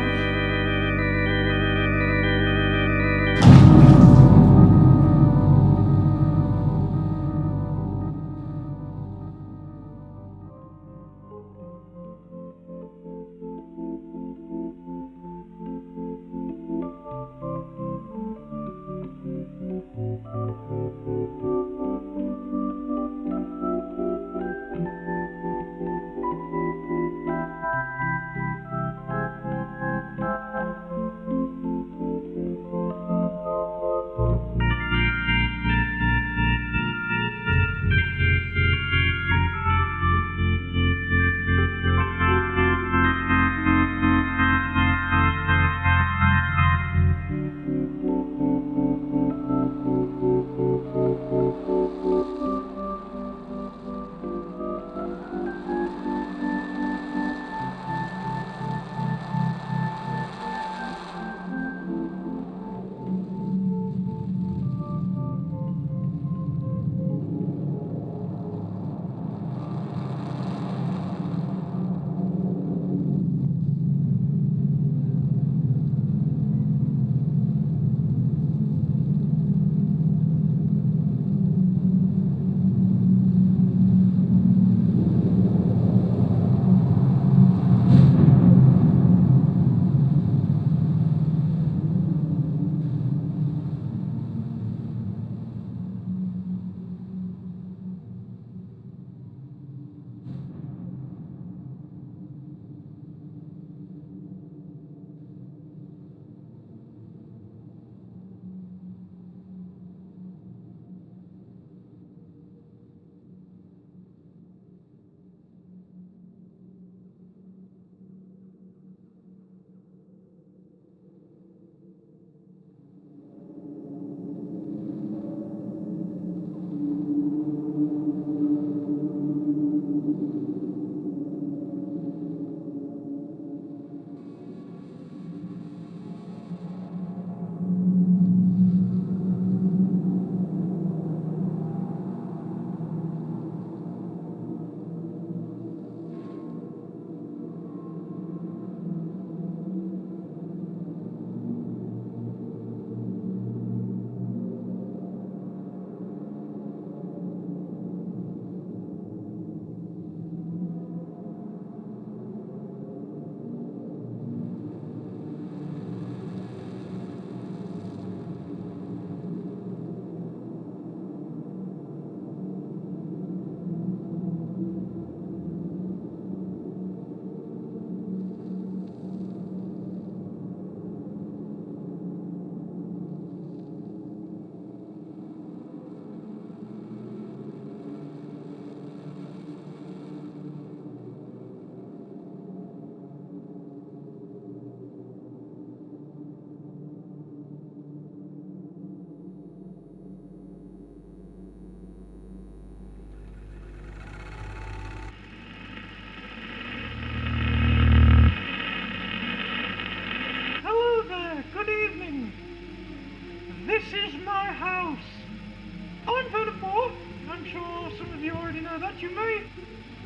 You may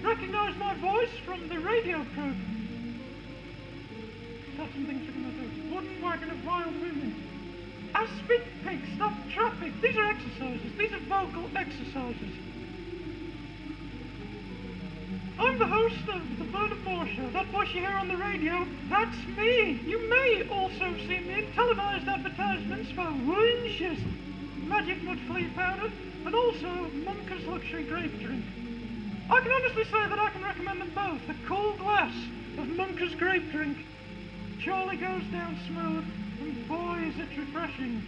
recognize my voice from the radio program. Got some things we're going to do. Wooden wagon of wild women. A spit pig, stop traffic. These are exercises. These are vocal exercises. I'm the host of the Bernard Moore Show. That voice you hear on the radio, that's me. You may also see me in televised advertisements for Wunsch's Magic Mud Flea Powder and also Munker's Luxury Grape Drink. I can honestly say that I can recommend them both. A cool glass of Munker's Grape Drink surely goes down smooth, and boy is it refreshing.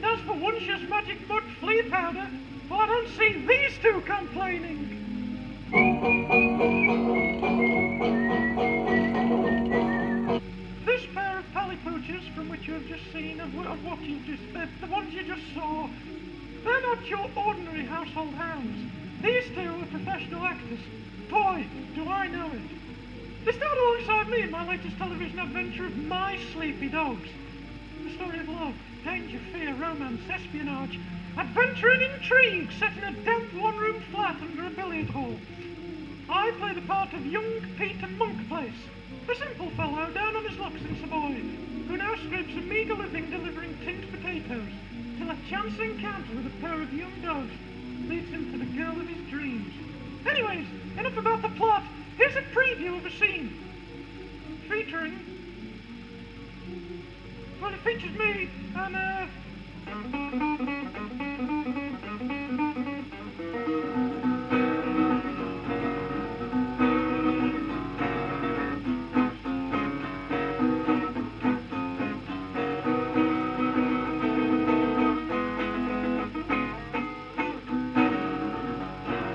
As for Wunsch's Magic Mud Flea Powder, well, I don't see these two complaining. This pair of pallipooches from which you have just seen, of what you just, the ones you just saw, they're not your ordinary household hounds. These two are professional actors. Boy, do I know it. They starred alongside me in my latest television adventure of My Sleepy Dogs. The story of love, danger, fear, romance, espionage, adventure and intrigue set in a damp one-room flat under a billiard hall. I play the part of young Peter Monkplace, a simple fellow down on his luck in Savoy, who now scrapes a meagre living delivering tinned potatoes, till a chance encounter with a pair of young dogs leads him to the girl of his dreams. Anyways, enough about the plot. Here's a preview of a scene. Featuring... well, it features me, and,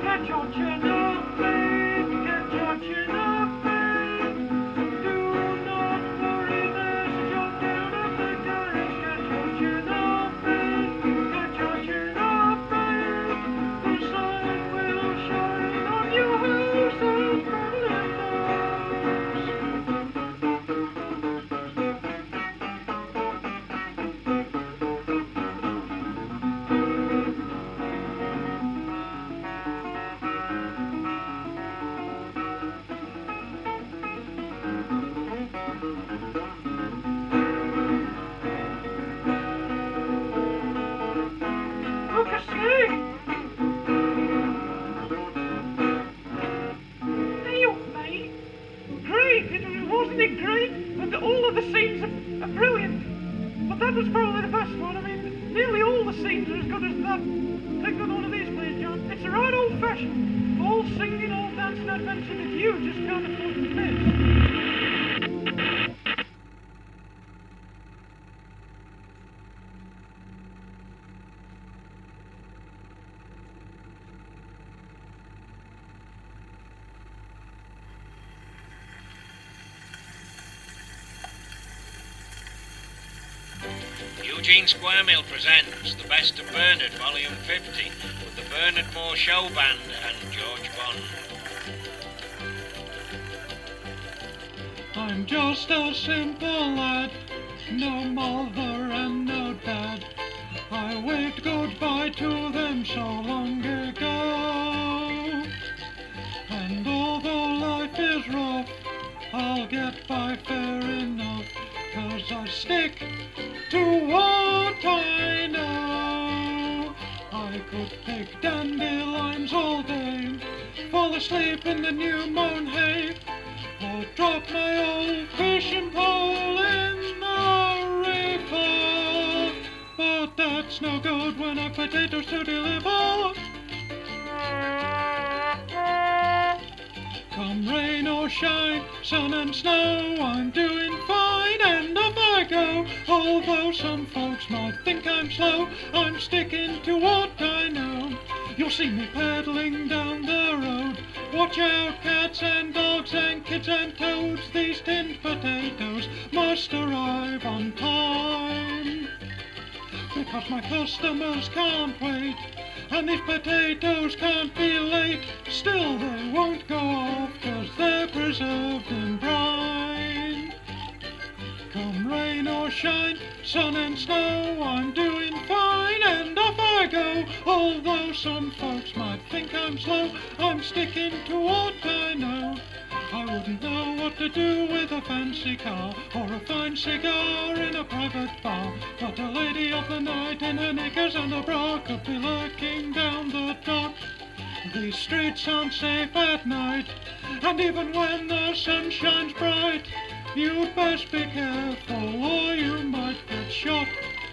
get your chin up, babe, get your chin up, babe. Do not worry, there's a joke down at the garage. Get your chin up, babe, get your chin up, babe. The sun will shine on your house and windows. Look at me! Hey up, mate! Great! Wasn't it great? But all of the scenes are brilliant. But that was probably the best one. I mean, nearly all the scenes are as good as that. Take another one of these, please, John. It's a right old-fashioned, all singing, all dancing adventure that you just can't afford to miss. Eugene Squaremeal presents The Best of Bernard, Volume 50, with the Bernard Moore Show Band and George Bond. I'm just a simple lad, no mother and no dad. I waved goodbye to them so long ago. And although life is rough, I'll get by fair enough, 'cause I stick to what I know. I could pick dandelions all day, fall asleep in the new mown hay, or drop my old fishing pole in the river. But that's no good when I've potatoes to deliver. Come rain or shine, sun and snow, I'm doing fine, and off I go. Although some folks might think I'm slow, I'm sticking to what I know. You'll see me pedaling down the road. Watch out, cats and dogs and kids and toads. These tinned potatoes must arrive on time, because my customers can't wait, and these potatoes can't be late. Still they won't go off, 'cause they're preserved in brine. Come rain or shine, sun and snow, I'm doing fine, and off I go. Although some folks might think I'm slow, I'm sticking to what I know. I wouldn't know what to do with a fancy car or a fine cigar in a private bar. But a lady of the night in her knickers and a bra could be lurking down the docks. These streets aren't safe at night, and even when the sun shines bright, you'd best be careful or you might get shot.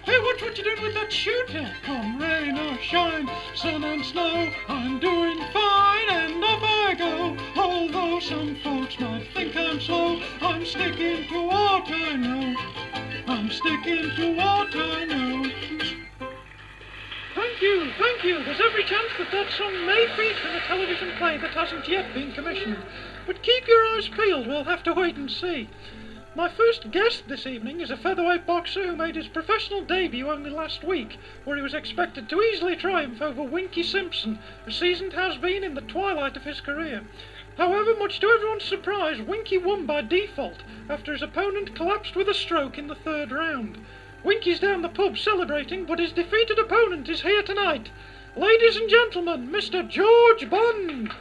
Hey, watch what you're doing with that shooter. Come rain or shine, sun and snow, I'm doing fine and off I go. Although some folks might think I'm slow, I'm sticking to what I know. I'm sticking to what I know. Thank you. There's every chance that song may feature in a television play that hasn't yet been commissioned. But keep your eyes peeled, we'll have to wait and see. My first guest this evening is a featherweight boxer who made his professional debut only last week, where he was expected to easily triumph over Winky Simpson, a seasoned has-been in the twilight of his career. However, much to everyone's surprise, Winky won by default after his opponent collapsed with a stroke in the third round. Winky's down the pub celebrating, but his defeated opponent is here tonight. Ladies and gentlemen, Mr. George Bond.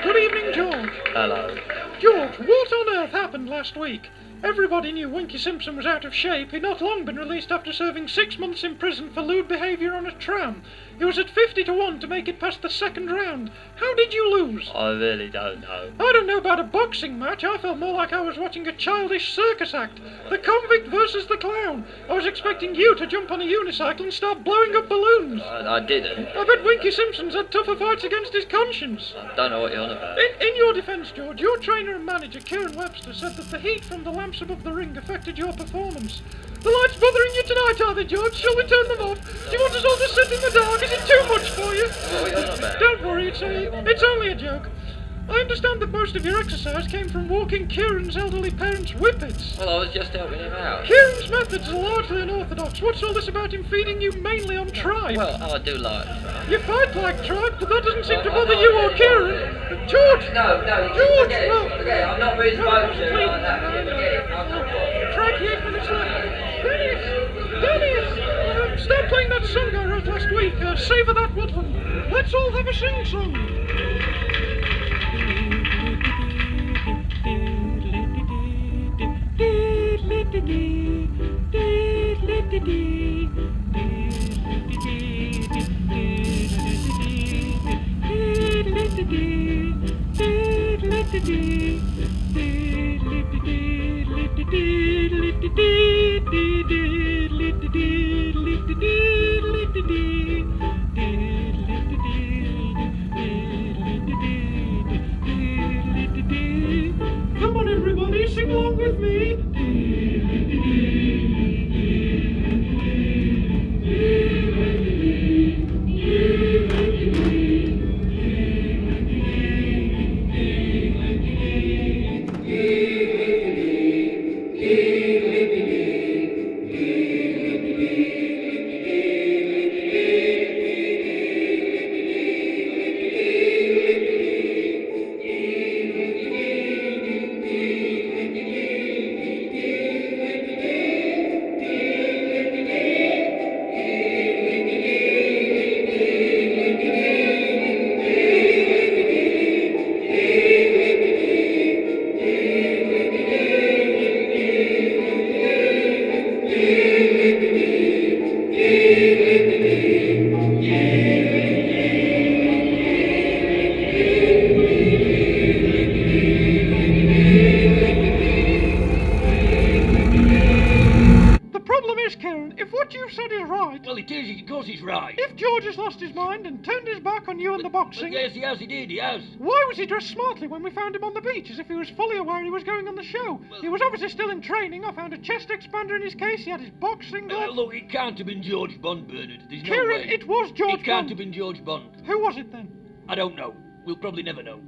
Good evening, George. Hello. George, what on earth happened last week? Everybody knew Winky Simpson was out of shape. He'd not long been released after serving 6 months in prison for lewd behaviour on a tram. He was at 50-1 to make it past the second round. How did you lose? I really don't know. I don't know about a boxing match. I felt more like I was watching a childish circus act. The convict versus the clown. I was expecting you to jump on a unicycle and start blowing up balloons. I didn't. I bet Winky Simpson's had tougher fights against his conscience. I don't know what you're on about. In your defence, George, your trainer and manager, Kieran Webster, said that the heat from the lamps above the ring affected your performance. The lights bothering you tonight, are they, George? Shall we turn them off? Do you want us all to sit in the dark? Is it too much for you? What are you on about? Don't worry, it's only a joke. I understand that most of your exercise came from walking Kieran's elderly parents' whippets. Well, I was just helping him out. Kieran's methods are largely unorthodox. What's all this about him feeding you mainly on tripe? Well, I do like tripe. You fight like tripe, but that doesn't seem to bother you or Kieran. George! No, George! forget it. I'm not really supposed to like that. Forget it. Crikey, 8 minutes left. Dennis! Stop playing that song I wrote last week. Savour that woodland. Let's all have a sing-song. Come on, everybody, sing along with me. Well, it is, of course he's right. If George has lost his mind and turned his back on you and the boxing... Yes, he has, he has. Why was he dressed smartly when we found him on the beach, as if he was fully aware he was going on the show? He was obviously still in training. I found a chest expander in his case. He had his boxing gloves. Look, it can't have been George Bond, Bernard. There's no Kieran, way. it was George Bond. It can't have been George Bond. Who was it then? I don't know. We'll probably never know.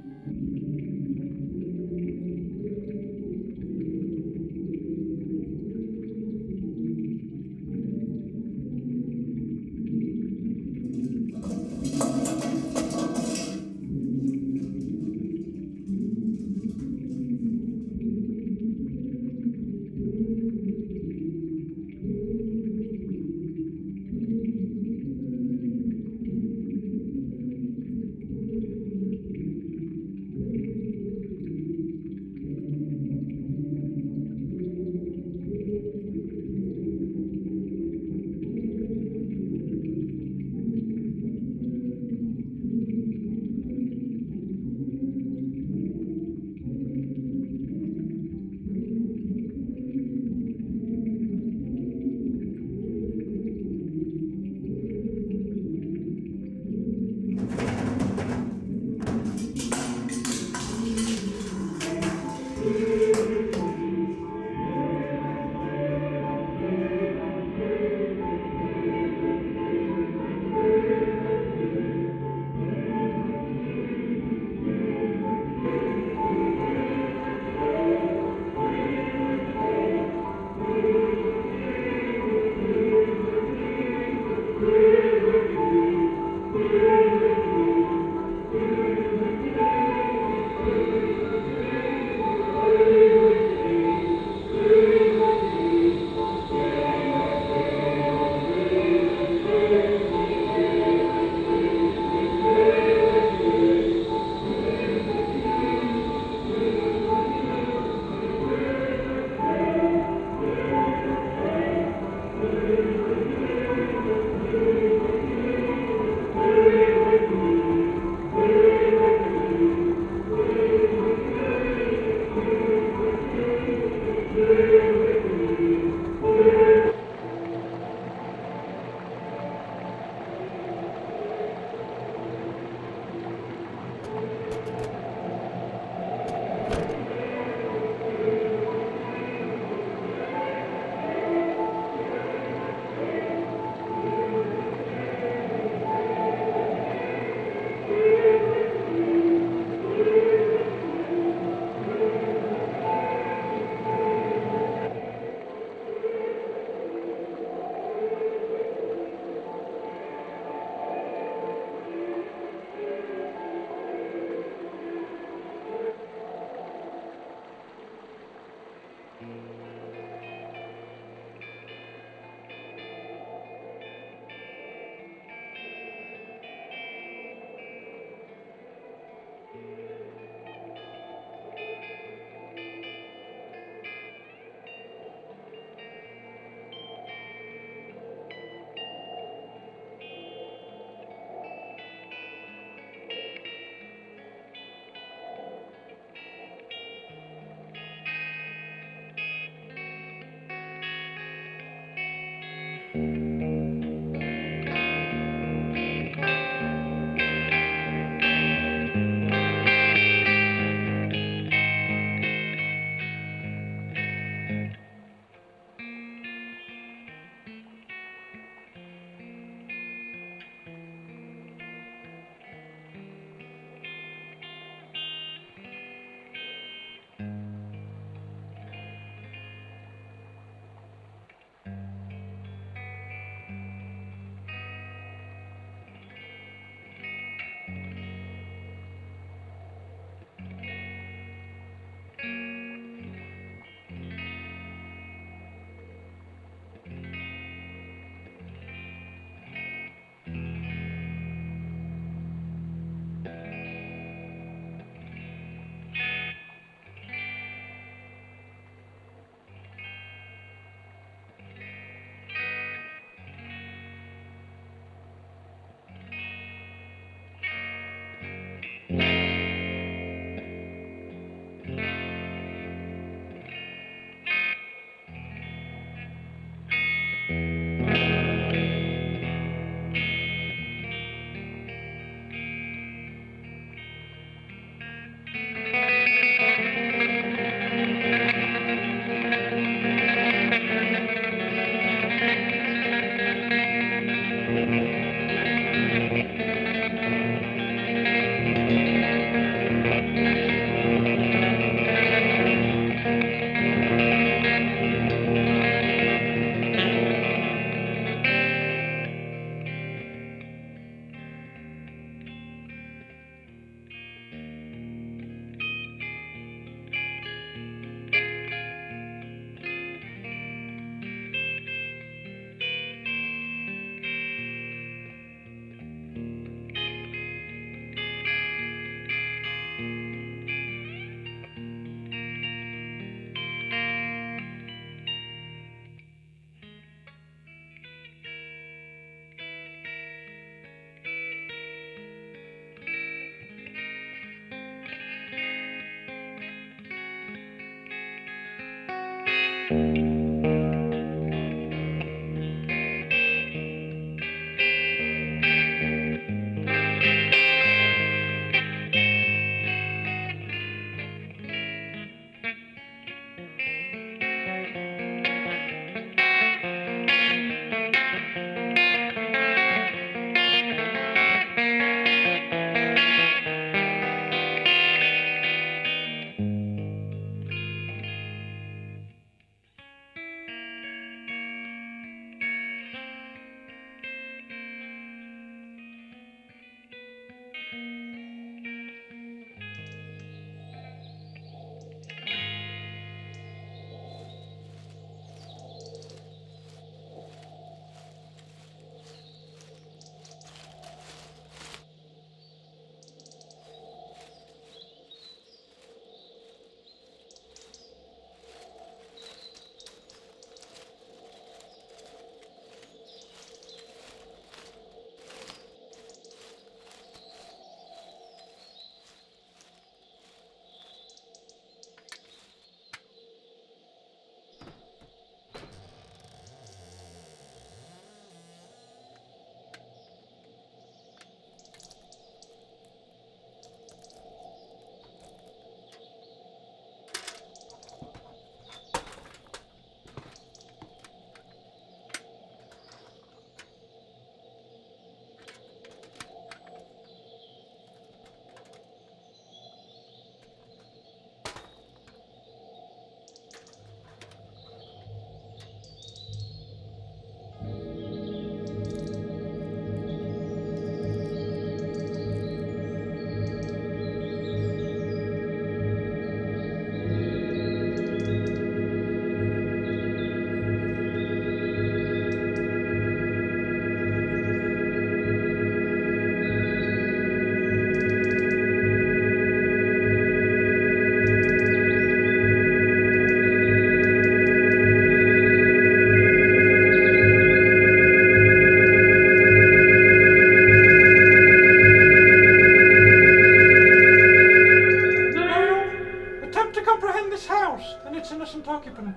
opened,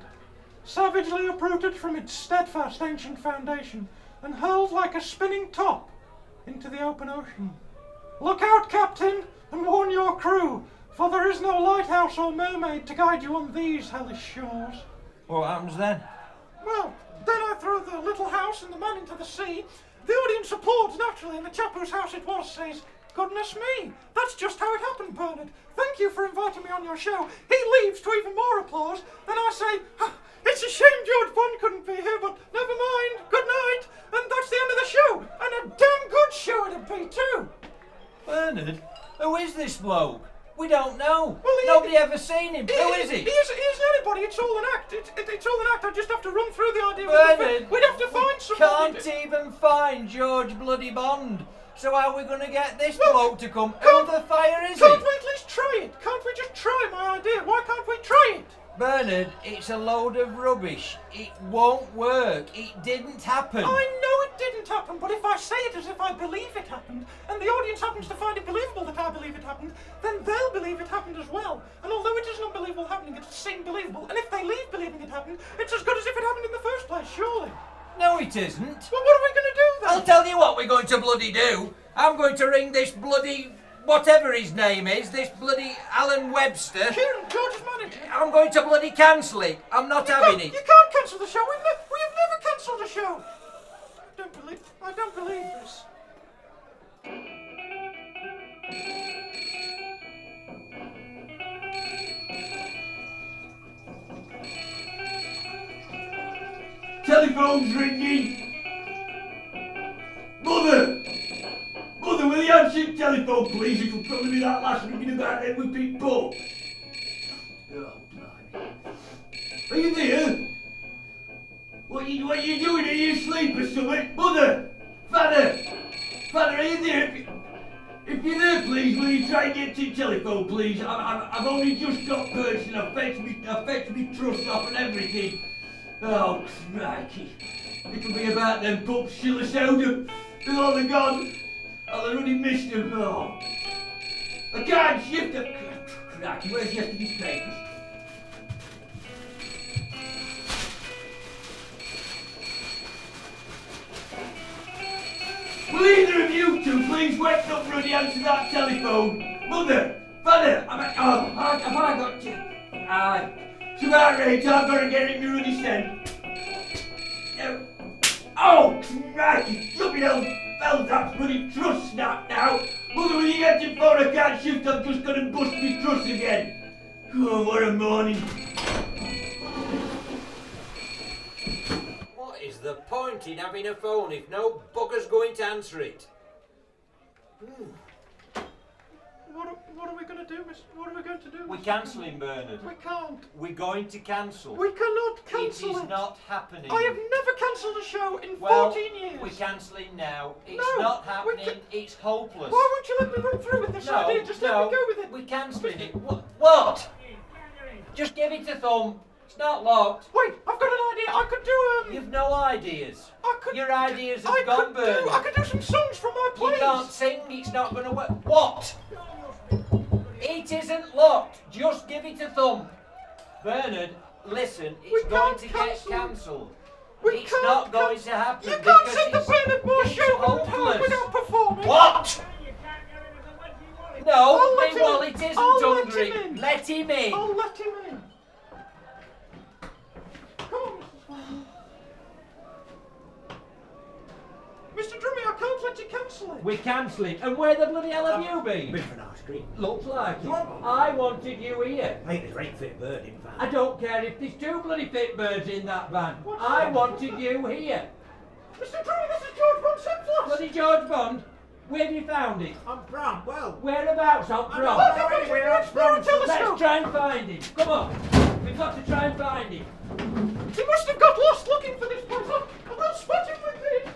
savagely uprooted from its steadfast ancient foundation, and hurled like a spinning top into the open ocean. Look out, Captain, and warn your crew, for there is no lighthouse or mermaid to guide you on these hellish shores. What happens then? Well, then I throw the little house and the man into the sea. The audience applauds naturally, and the chap whose house it was says, "Goodness me, that's just how it happened, Bernard. Thank you for inviting me on your show." He leaves to even more applause. Then I say, "It's a shame George Bond couldn't be here, but never mind. Good night." And that's the end of the show. And a damn good show it'd be too. Bernard? Who is this bloke? We don't know. Well, Nobody ever seen him. Who is he? He isn't anybody. It's all an act. It's all an act. I just have to run through the idea. Bernard, we'd have to find somebody. Can't even find George bloody Bond. So how are we going to get this bloke to come? Who the fire is Can't he? we at least try it? Can't we just try my idea? Why can't we try it? Bernard, it's a load of rubbish. It won't work. It didn't happen. I know it didn't happen, but if I say it as if I believe it happened, and the audience happens to find it believable that I believe it happened, then they'll believe it happened as well. And although it is not believable happening, it's seem believable. And if they leave believing it happened, it's as good as if it happened in the first place, surely. No, it isn't. Well, what are we going to do then? I'll tell you what we're going to bloody do. I'm going to ring this bloody, whatever his name is, this bloody Alan Webster. Kieran, George's manager. I'm going to bloody cancel it. I'm not having it. You can't cancel the show. We have never cancelled a show. I don't believe this. Telephone's ringing. Mother! Mother, will you answer your telephone, please? It'll probably be that last ringing about them with Big Paul. Oh, blimey. Are you there? What you doing? Are you asleep or something? Mother! Father! Father, are you there? If you're there, please, will you try and get to your telephone, please? I've only just got perched and I've fetched me trust off and everything. Oh, crikey. It'll be about them pups she'll have showed them. They're all gone. I'll have already missed them. Oh. I can't shift them. Crikey, where's yesterday's papers? Will either of you two please wake up and answer that telephone? Mother! Father! Have I got you? Aye. It's about right, I've got to get it in my ruddy send. Oh, crikey! Jumping hell, that bloody truss snap now! Mother, will you get your phone? I can't shift, I'm just going to bust me truss again. Oh, what a morning. What is the point in having a phone if no bugger's going to answer it? What are we going to do, miss? What are we going to do? We're cancelling, Bernard. We can't. We're going to cancel. We cannot cancel it. It is not happening. I have never cancelled a show in 14 years. We're cancelling now. It's No, not happening. It's hopeless. Why won't you let me run through with this idea? Just let me go with it. We're cancelling it. What? Just give it to Thom. It's not locked. Wait, I've got an idea. I could do You've no ideas. Your ideas have I gone, Bernard. I could do some songs from my plays. You can't sing. It's not going to work. What? It isn't locked. Just give it to Thom. Bernard, listen. It's going to get cancelled. It's not going to happen. You can't send the Bernard Moore show without performing. What? No, I'll let my him in. wallet isn't I'll hungry. let him in. Let him in. I'll let him in. Come on, Mr. Drummey, I can't let you cancel it. We're cancelling. And where the bloody hell have you been? Bit of an ice cream. Looks like it. I wanted you here. Ain't a great fit bird in fact. I don't care if there's two bloody fit birds in that van. I wanted you here. Mr. Drummey, this is George Bond Simplex. Bloody George Bond? Where have you found it? I'm from, well. Whereabouts up from? Let's try and find him. Come on. We've got to try and find him. He must have got lost looking for this place. I will spot him with this.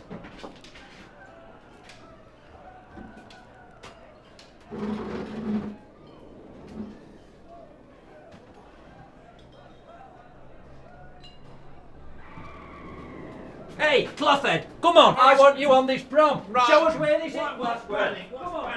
Hey, Clothhead, come on. I want you on this prom. Right. Show us where this is. What's running? Come on.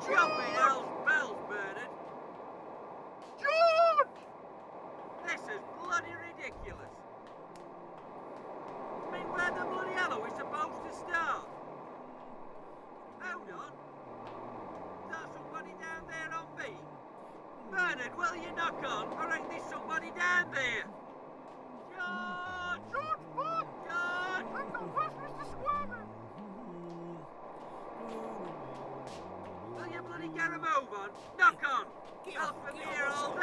chopping hell's bells, Bernard. George! This is bloody ridiculous. I mean, where the bloody hell are we supposed to start? Hold on. Is that somebody down there on me? Bernard, will you knock on? I reckon there's somebody down there. George! George, what? George! Hang on, where's Mr. Squaremeal? Will you bloody get a move on? Knock on! Out from here, old